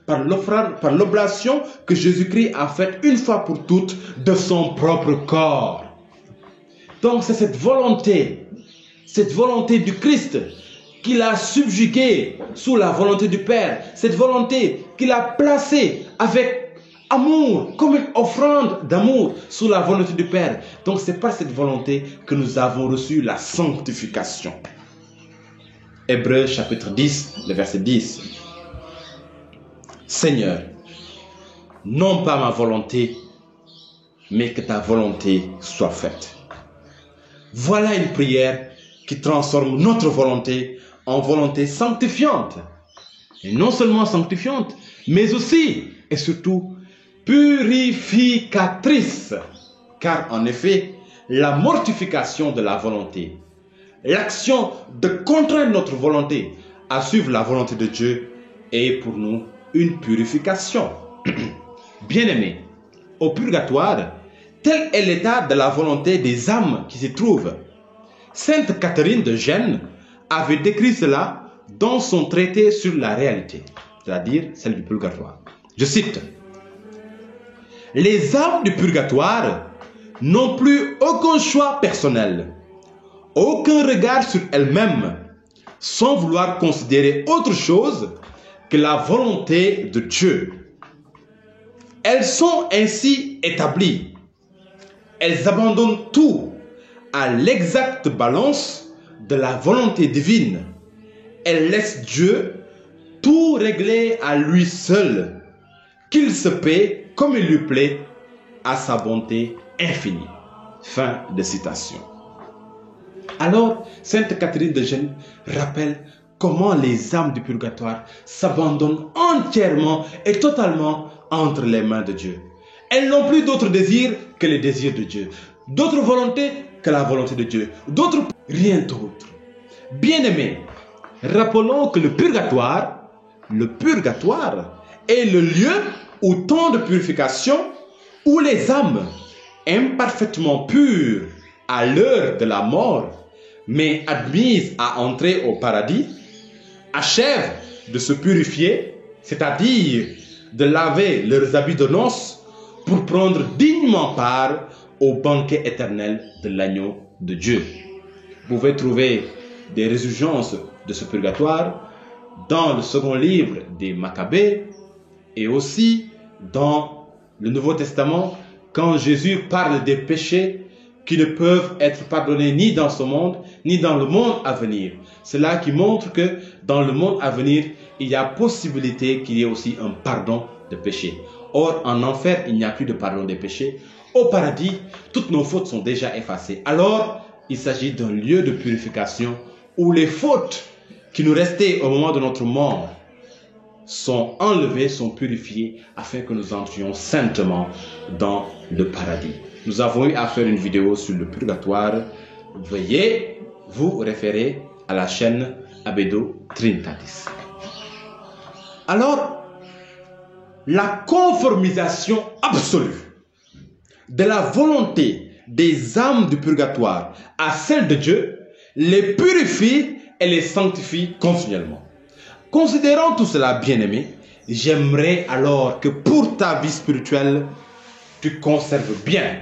par l'oblation que Jésus-Christ a faite une fois pour toutes de son propre corps. Donc c'est cette volonté du Christ qu'il a subjuguée sous la volonté du Père, cette volonté qu'il a placée avec amour, comme une offrande d'amour sous la volonté du Père. Donc c'est par cette volonté que nous avons reçu la sanctification. Hébreux chapitre 10, le verset 10. Seigneur, non pas ma volonté, mais que ta volonté soit faite. Voilà une prière qui transforme notre volonté en volonté sanctifiante. Et non seulement sanctifiante, mais aussi et surtout purificatrice. Car en effet, la mortification de la volonté, l'action de contraindre notre volonté à suivre la volonté de Dieu est pour nous une purification. Bien-aimés, au purgatoire, tel est l'état de la volonté des âmes qui s'y trouvent. Sainte Catherine de Gênes avait décrit cela dans son traité sur la réalité, c'est-à-dire celle du purgatoire. Je cite: « Les âmes du purgatoire n'ont plus aucun choix personnel, aucun regard sur elles-mêmes, sans vouloir considérer autre chose que la volonté de Dieu. Elles sont ainsi établies. Elles abandonnent tout à l'exacte balance de la volonté divine. Elles laissent Dieu tout régler à lui seul, qu'il se paie comme il lui plaît à sa bonté infinie. » Fin de citation. Alors, Sainte Catherine de Gênes rappelle comment les âmes du purgatoire s'abandonnent entièrement et totalement entre les mains de Dieu. Elles n'ont plus d'autre désir que les désirs de Dieu, d'autre volonté que la volonté de Dieu, d'autre rien d'autre. Bien-aimés, rappelons que le purgatoire est le lieu ou temps de purification où les âmes imparfaitement pures à l'heure de la mort, mais admises à entrer au paradis, achèvent de se purifier, c'est-à-dire de laver leurs habits de noces pour prendre dignement part au banquet éternel de l'agneau de Dieu. Vous pouvez trouver des résurgences de ce purgatoire dans le second livre des Maccabées et aussi dans le Nouveau Testament quand Jésus parle des péchés qui ne peuvent être pardonnés ni dans ce monde, ni dans le monde à venir. C'est là qui montre que dans le monde à venir, il y a possibilité qu'il y ait aussi un pardon de péché. Or, en enfer, il n'y a plus de pardon des péchés. Au paradis, toutes nos fautes sont déjà effacées. Alors, il s'agit d'un lieu de purification où les fautes qui nous restaient au moment de notre mort sont enlevées, sont purifiées, afin que nous entrions saintement dans le paradis. Nous avons eu à faire une vidéo sur le purgatoire. Veuillez vous référer à la chaîne Abedo Trinitatis. Alors, la conformisation absolue de la volonté des âmes du purgatoire à celle de Dieu les purifie et les sanctifie continuellement. Considérant tout cela, bien-aimé, j'aimerais alors que pour ta vie spirituelle, tu conserves bien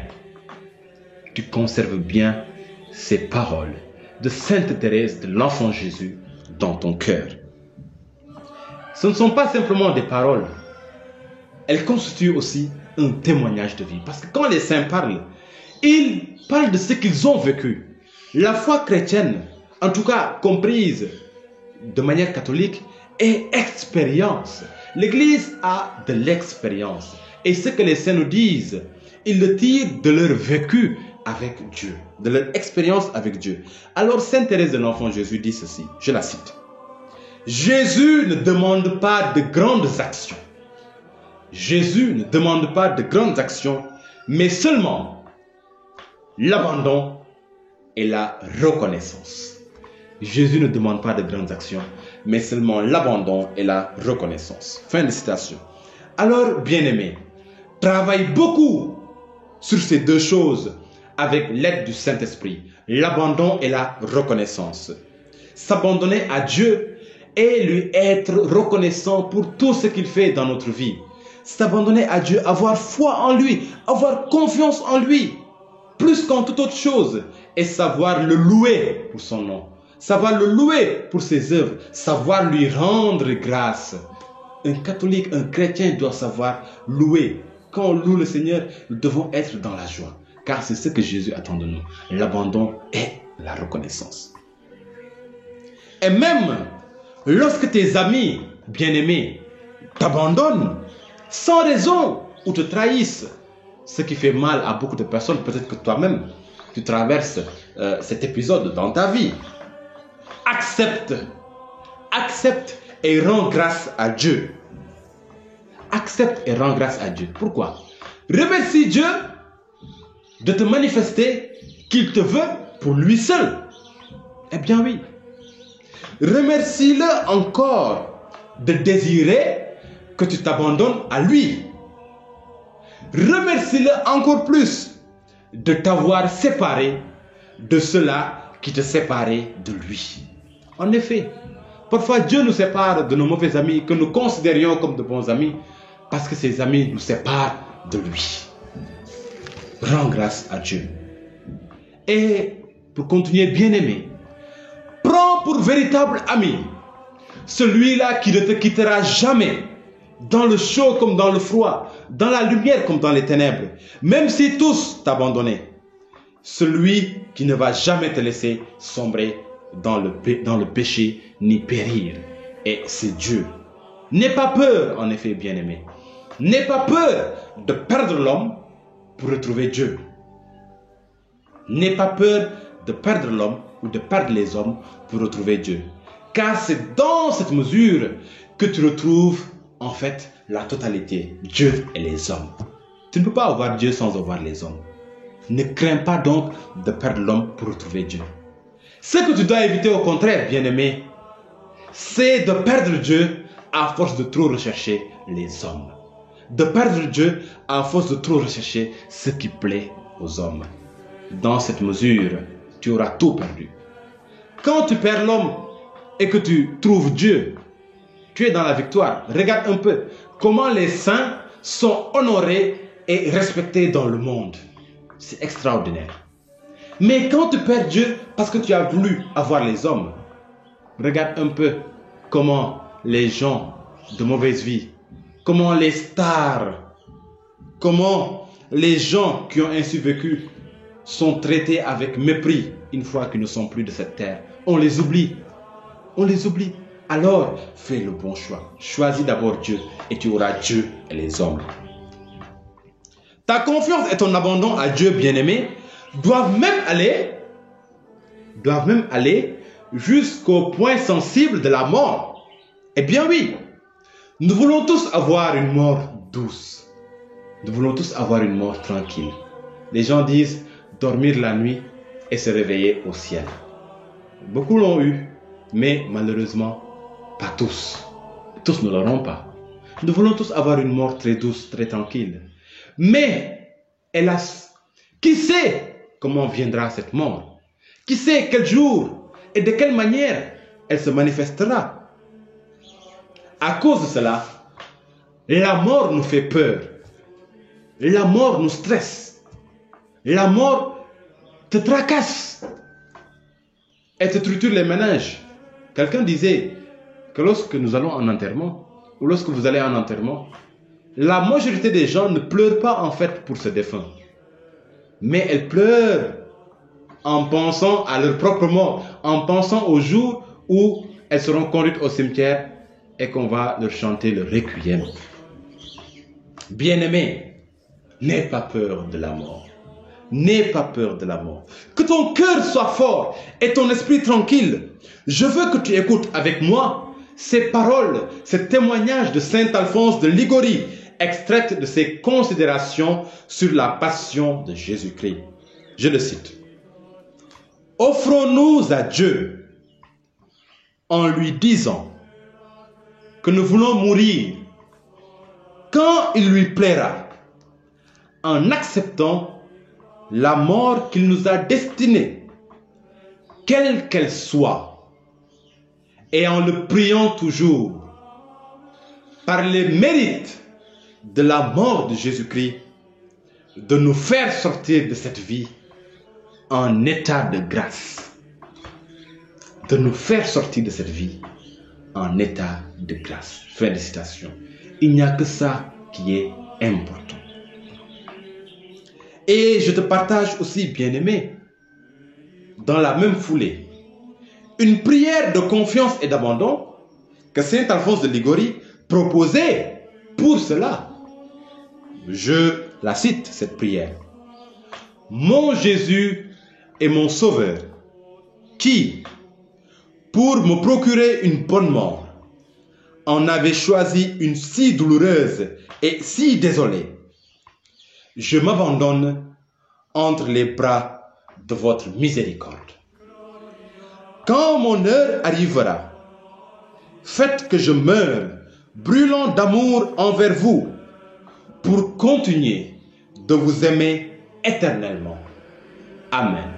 ces paroles de Sainte Thérèse de l'Enfant Jésus dans ton cœur. Ce ne sont pas simplement des paroles, elles constituent aussi un témoignage de vie. Parce que quand les saints parlent, ils parlent de ce qu'ils ont vécu. La foi chrétienne, en tout cas comprise de manière catholique, est expérience. L'Église a de l'expérience. Et ce que les saints nous disent, ils le tirent de leur vécu avec Dieu, de leur expérience avec Dieu. Alors Sainte Thérèse de l'Enfant Jésus dit ceci, je la cite. Jésus ne demande pas de grandes actions. Jésus ne demande pas de grandes actions, mais seulement l'abandon et la reconnaissance. Jésus ne demande pas de grandes actions, mais seulement l'abandon et la reconnaissance. Fin de citation. Alors, bien-aimés, travaille beaucoup sur ces deux choses avec l'aide du Saint-Esprit, l'abandon et la reconnaissance. S'abandonner à Dieu et lui être reconnaissant pour tout ce qu'il fait dans notre vie. S'abandonner à Dieu, avoir foi en lui, avoir confiance en lui, plus qu'en toute autre chose, et savoir le louer pour son nom, savoir le louer pour ses œuvres, savoir lui rendre grâce. Un catholique, un chrétien doit savoir louer. Quand on loue le Seigneur, nous devons être dans la joie, car c'est ce que Jésus attend de nous, l'abandon et la reconnaissance. Et même lorsque tes amis bien-aimés t'abandonnent sans raison ou te trahissent, ce qui fait mal à beaucoup de personnes, peut-être que toi-même tu traverses cet épisode dans ta vie. Accepte et rends grâce à Dieu. Accepte et rends grâce à Dieu. Pourquoi? Remercie Dieu de te manifester qu'il te veut pour lui seul. Eh bien oui. Remercie-le encore de désirer que tu t'abandonnes à lui. remercie-le encore plus de t'avoir séparé de ceux-là qui te séparaient de lui. En effet, parfois Dieu nous sépare de nos mauvais amis que nous considérions comme de bons amis parce que ces amis nous séparent de lui. Rends grâce à Dieu. Et pour continuer, bien-aimé, prends pour véritable ami celui-là qui ne te quittera jamais, dans le chaud comme dans le froid, dans la lumière comme dans les ténèbres, même si tous t'abandonnent. Celui qui ne va jamais te laisser sombrer dans le péché ni périr. Et c'est Dieu. N'aie pas peur, en effet, bien-aimé. N'aie pas peur de perdre l'homme pour retrouver Dieu. N'aie pas peur de perdre l'homme ou de perdre les hommes pour retrouver Dieu. Car c'est dans cette mesure que tu retrouves en fait la totalité, Dieu et les hommes. Tu ne peux pas avoir Dieu sans avoir les hommes. Ne crains pas donc de perdre l'homme pour retrouver Dieu. Ce que tu dois éviter au contraire, bien-aimé, c'est de perdre Dieu à force de trop rechercher les hommes. De perdre Dieu à force de trop rechercher ce qui plaît aux hommes. Dans cette mesure, tu auras tout perdu. Quand tu perds l'homme et que tu trouves Dieu, tu es dans la victoire. Regarde un peu comment les saints sont honorés et respectés dans le monde. C'est extraordinaire. Mais quand tu perds Dieu parce que tu as voulu avoir les hommes, regarde un peu comment les gens de mauvaise vie, comment les stars, comment les gens qui ont ainsi vécu sont traités avec mépris une fois qu'ils ne sont plus de cette terre. On les oublie. On les oublie. Alors, fais le bon choix. Choisis d'abord Dieu et tu auras Dieu et les hommes. Ta confiance et ton abandon à Dieu, bien-aimé, doivent même aller jusqu'au point sensible de la mort. Eh bien oui, nous voulons tous avoir une mort douce. Nous voulons tous avoir une mort tranquille. Les gens disent dormir la nuit et se réveiller au ciel. Beaucoup l'ont eu, mais malheureusement, pas tous. Tous ne l'auront pas. Nous voulons tous avoir une mort très douce, très tranquille. Mais, hélas, qui sait comment viendra cette mort? Qui sait quel jour et de quelle manière elle se manifestera? À cause de cela, la mort nous fait peur. La mort nous stresse. La mort te tracasse. Elle te triture les méninges. Quelqu'un disait que lorsque nous allons en enterrement, ou lorsque vous allez en enterrement, la majorité des gens ne pleurent pas en fait pour ce défunt. Mais elles pleurent en pensant à leur propre mort, en pensant au jour où elles seront conduites au cimetière et qu'on va leur chanter le requiem. Bien-aimé, n'aie pas peur de la mort. N'aie pas peur de la mort. Que ton cœur soit fort et ton esprit tranquille. Je veux que tu écoutes avec moi ces paroles, ces témoignages de saint Alphonse de Ligorie, extraites de ses considérations sur la passion de Jésus-Christ. Je le cite. Offrons-nous à Dieu en lui disant que nous voulons mourir quand il lui plaira, en acceptant la mort qu'il nous a destinée, quelle qu'elle soit, et en le priant toujours, par les mérites de la mort de Jésus-Christ, de nous faire sortir de cette vie en état de grâce. De nous faire sortir de cette vie en état de grâce. Fin de citation. Il n'y a que ça qui est important. Et je te partage aussi, bien-aimé, dans la même foulée, une prière de confiance et d'abandon que saint Alphonse de Ligorie proposait pour cela. Je la cite, cette prière. Mon Jésus est mon Sauveur, qui, pour me procurer une bonne mort, en avait choisi une si douloureuse et si désolée. Je m'abandonne entre les bras de votre miséricorde. Quand mon heure arrivera, faites que je meure, brûlant d'amour envers vous, pour continuer de vous aimer éternellement. Amen.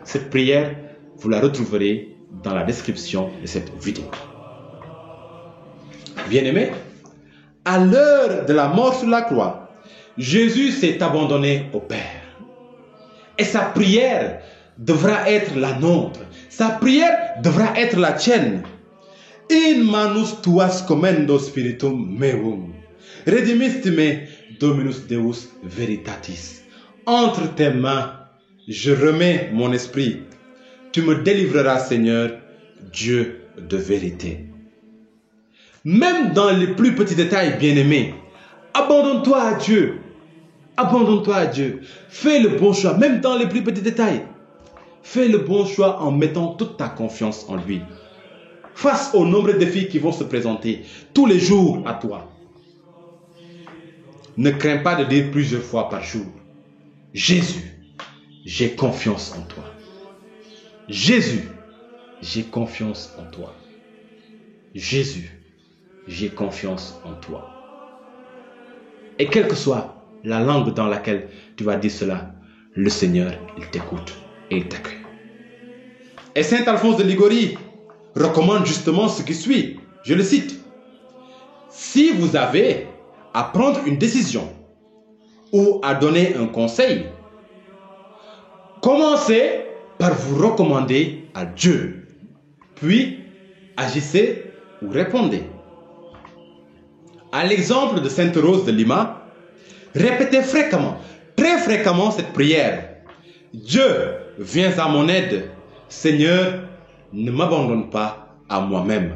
Cette prière, vous la retrouverez dans la description de cette vidéo. Bien-aimés, à l'heure de la mort sur la croix, Jésus s'est abandonné au Père. Et sa prière devra être la nôtre. Sa prière devra être la tienne. In manus tuas commendo spiritum meum. Redimiste me Dominus Deus veritatis. Entre tes mains, je remets mon esprit. Tu me délivreras, Seigneur, Dieu de vérité. Même dans les plus petits détails, bien-aimés, abandonne-toi à Dieu. Abandonne-toi à Dieu. Fais le bon choix, même dans les plus petits détails. Fais le bon choix en mettant toute ta confiance en lui. Face aux nombreux défis qui vont se présenter tous les jours à toi. Ne crains pas de dire plusieurs fois par jour: Jésus, j'ai confiance en toi. Jésus, j'ai confiance en toi. Jésus, j'ai confiance en toi. Et quelle que soit la langue dans laquelle tu vas dire cela, le Seigneur, il t'écoute et il t'accueille. Et saint Alphonse de Liguori recommande justement ce qui suit. Je le cite. Si vous avez à prendre une décision ou à donner un conseil, commencez par vous recommander à Dieu. Puis, agissez ou répondez. À l'exemple de Sainte Rose de Lima, répétez fréquemment, très fréquemment cette prière. Dieu, viens à mon aide. Seigneur, ne m'abandonne pas à moi-même.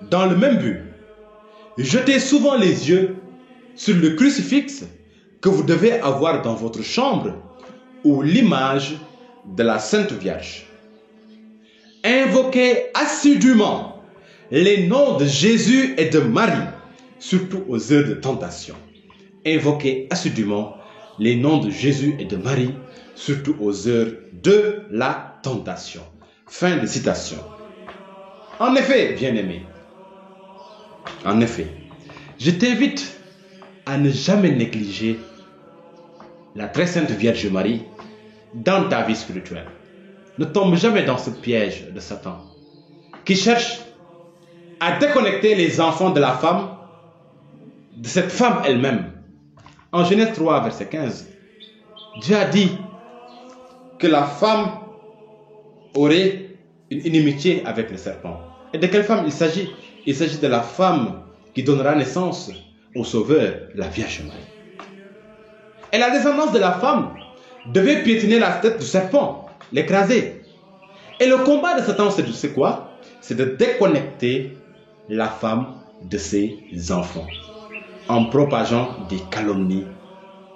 Dans le même but, jetez souvent les yeux sur le crucifix que vous devez avoir dans votre chambre ou l'image de la Sainte Vierge. Invoquez assidûment les noms de Jésus et de Marie, surtout aux heures de tentation. Invoquez assidûment les noms de Jésus et de Marie, surtout aux heures de la tentation. Fin de citation. En effet, bien-aimé, en effet, je t'invite à ne jamais négliger la très sainte Vierge Marie dans ta vie spirituelle. Ne tombe jamais dans ce piège de Satan qui cherche à déconnecter les enfants de la femme, de cette femme elle-même. En Genèse 3, verset 15, Dieu a dit que la femme aurait une inimitié avec le serpent. Et de quelle femme il s'agit? Il s'agit de la femme qui donnera naissance au Sauveur, la Vierge Marie. Et la descendance de la femme devait piétiner la tête du serpent, l'écraser. Et le combat de Satan, c'est quoi? C'est de déconnecter la femme de ses enfants en propageant des calomnies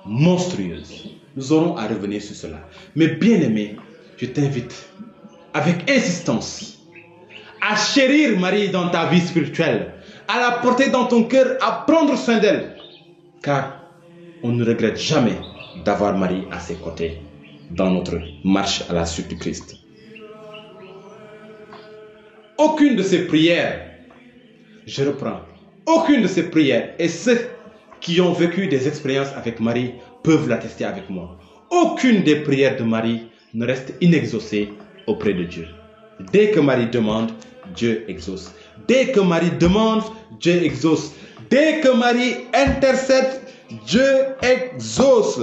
monstrueuses. Nous aurons à revenir sur cela. Mais bien aimé, je t'invite avec insistance à chérir Marie dans ta vie spirituelle, à la porter dans ton cœur, à prendre soin d'elle. Car on ne regrette jamais d'avoir Marie à ses côtés dans notre marche à la suite du Christ. Aucune de ces prières, je reprends, aucune de ces prières, et ceux qui ont vécu des expériences avec Marie peuvent l'attester avec moi. Aucune des prières de Marie ne reste inexaucée auprès de Dieu. Dès que Marie demande, Dieu exauce. Dès que Marie demande, Dieu exauce. Dès que Marie intercède, Dieu exauce.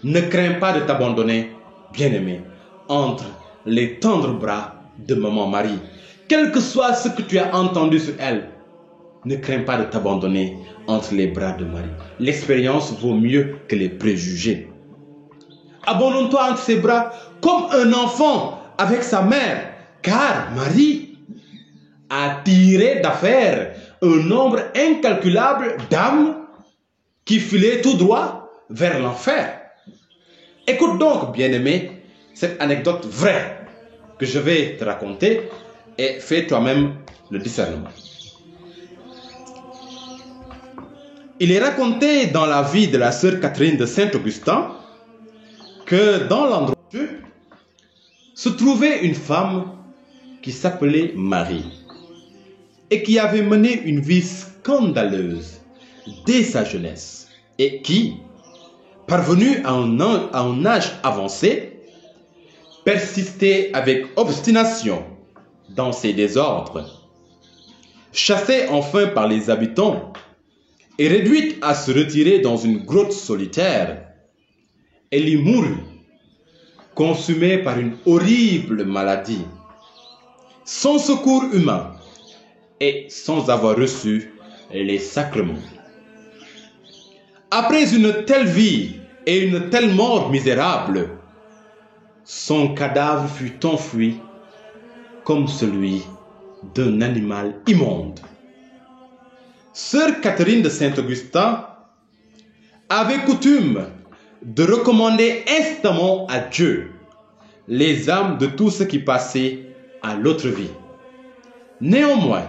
Ne crains pas de t'abandonner, bien-aimé, entre les tendres bras de maman Marie. Quel que soit ce que tu as entendu sur elle, ne crains pas de t'abandonner entre les bras de Marie. L'expérience vaut mieux que les préjugés. Abandonne-toi entre ses bras comme un enfant avec sa mère, car Marie a tiré d'affaire un nombre incalculable d'âmes qui filaient tout droit vers l'enfer. Écoute donc, bien-aimé, cette anecdote vraie que je vais te raconter et fais toi-même le discernement. Il est raconté dans la vie de la sœur Catherine de Saint-Augustin que dans l'endroit se trouvait une femme qui s'appelait Marie et qui avait mené une vie scandaleuse, dès sa jeunesse et qui, parvenu à un âge avancé, persistait avec obstination dans ses désordres, chassée enfin par les habitants et réduite à se retirer dans une grotte solitaire, elle y mourut, consumée par une horrible maladie, sans secours humain et sans avoir reçu les sacrements. Après une telle vie et une telle mort misérable, son cadavre fut enfoui comme celui d'un animal immonde. Sœur Catherine de Saint-Augustin avait coutume de recommander instamment à Dieu les âmes de tous ceux qui passaient à l'autre vie. Néanmoins,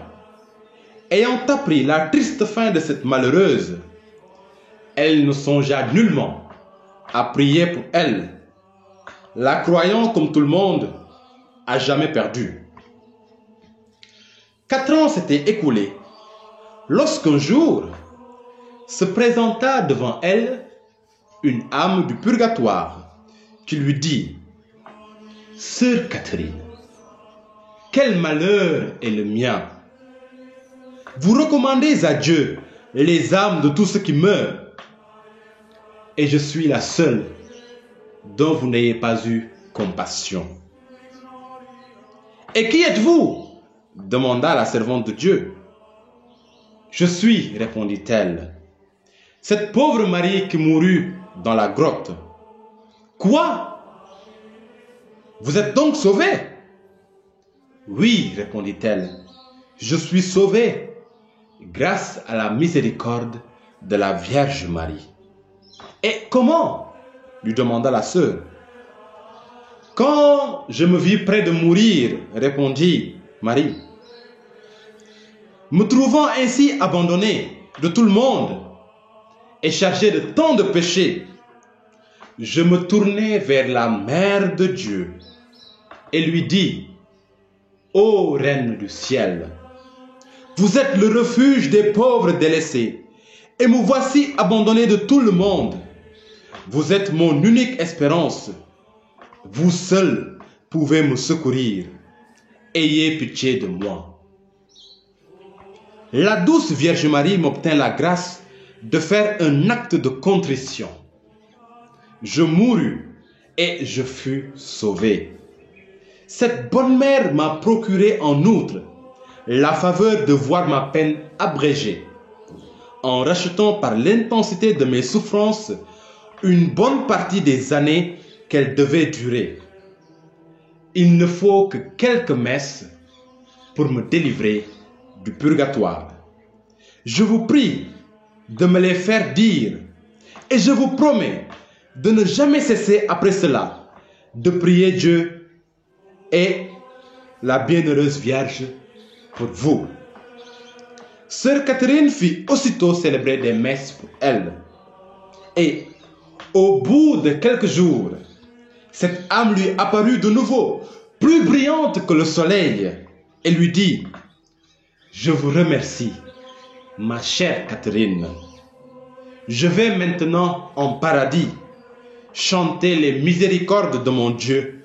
ayant appris la triste fin de cette malheureuse, elle ne songea nullement à prier pour elle, la croyant comme tout le monde à jamais perdue. 4 ans s'étaient écoulés lorsqu'un jour se présenta devant elle une âme du purgatoire qui lui dit: « Sœur Catherine, quel malheur est le mien! Vous recommandez à Dieu les âmes de tous ceux qui meurent, et je suis la seule dont vous n'ayez pas eu compassion. » « Et qui êtes-vous ? Demanda la servante de Dieu. « Je suis, répondit-elle, cette pauvre Marie qui mourut dans la grotte. » « Quoi ? Vous êtes donc sauvée ? » ?»« Oui, répondit-elle, je suis sauvée grâce à la miséricorde de la Vierge Marie. »« Et comment ? » lui demanda la sœur. « Quand je me vis près de mourir, répondit Marie, me trouvant ainsi abandonnée de tout le monde et chargée de tant de péchés, je me tournai vers la Mère de Dieu et lui dis: Ô Reine du ciel, vous êtes le refuge des pauvres délaissés et me voici abandonné de tout le monde. Vous êtes mon unique espérance. Vous seul pouvez me secourir. Ayez pitié de moi. » La douce Vierge Marie m'obtint la grâce de faire un acte de contrition. Je mourus et je fus sauvé. Cette bonne mère m'a procuré en outre la faveur de voir ma peine abrégée, en rachetant par l'intensité de mes souffrances une bonne partie des années qu'elle devait durer. Il ne faut que quelques messes pour me délivrer du purgatoire. Je vous prie de me les faire dire et je vous promets de ne jamais cesser après cela de prier Dieu et la bienheureuse Vierge pour vous. Sœur Catherine fit aussitôt célébrer des messes pour elle. Et au bout de quelques jours, cette âme lui apparut de nouveau, plus brillante que le soleil, et lui dit: « Je vous remercie, ma chère Catherine. Je vais maintenant en paradis chanter les miséricordes de mon Dieu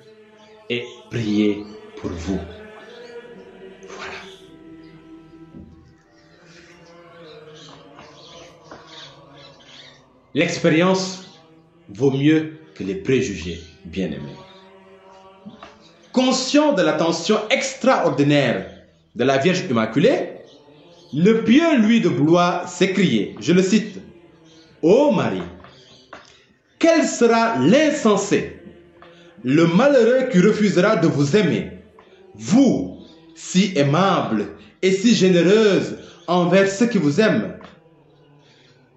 et prier pour vous. » Voilà. L'expérience vaut mieux que les préjugés, bien-aimés. Conscient de l'attention extraordinaire de la Vierge Immaculée, le pieux Louis de Blois s'écriait, je le cite: « Ô Marie, quel sera l'insensé, le malheureux qui refusera de vous aimer, vous, si aimable et si généreuse envers ceux qui vous aiment.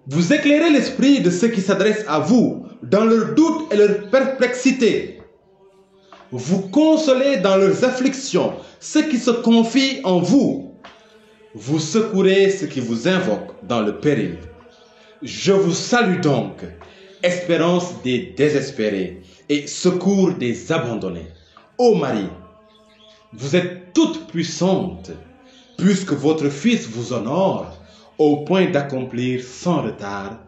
Vous éclairez l'esprit de ceux qui s'adressent à vous dans leurs doutes et leurs perplexités. Vous consolez dans leurs afflictions ceux qui se confient en vous. Vous secourez ceux qui vous invoquent dans le péril. Je vous salue donc, espérance des désespérés et secours des abandonnés. Ô Marie, vous êtes toute puissante, puisque votre Fils vous honore au point d'accomplir sans retard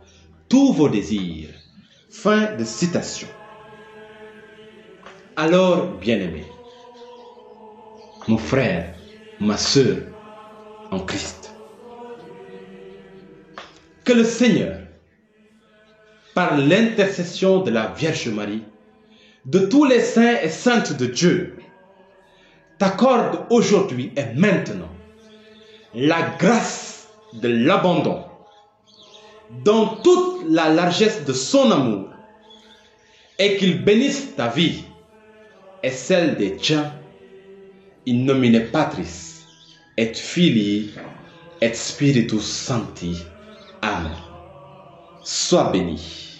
tous vos désirs. » Fin de citation. Alors, bien-aimé, mon frère, ma sœur en Christ, que le Seigneur, par l'intercession de la Vierge Marie, de tous les saints et saintes de Dieu, t'accorde aujourd'hui et maintenant la grâce de l'abandon dans toute la largesse de son amour, et qu'il bénisse ta vie et celle des tiens, in nomine Patris et Filii et Spiritus Sancti. Amen. Sois béni.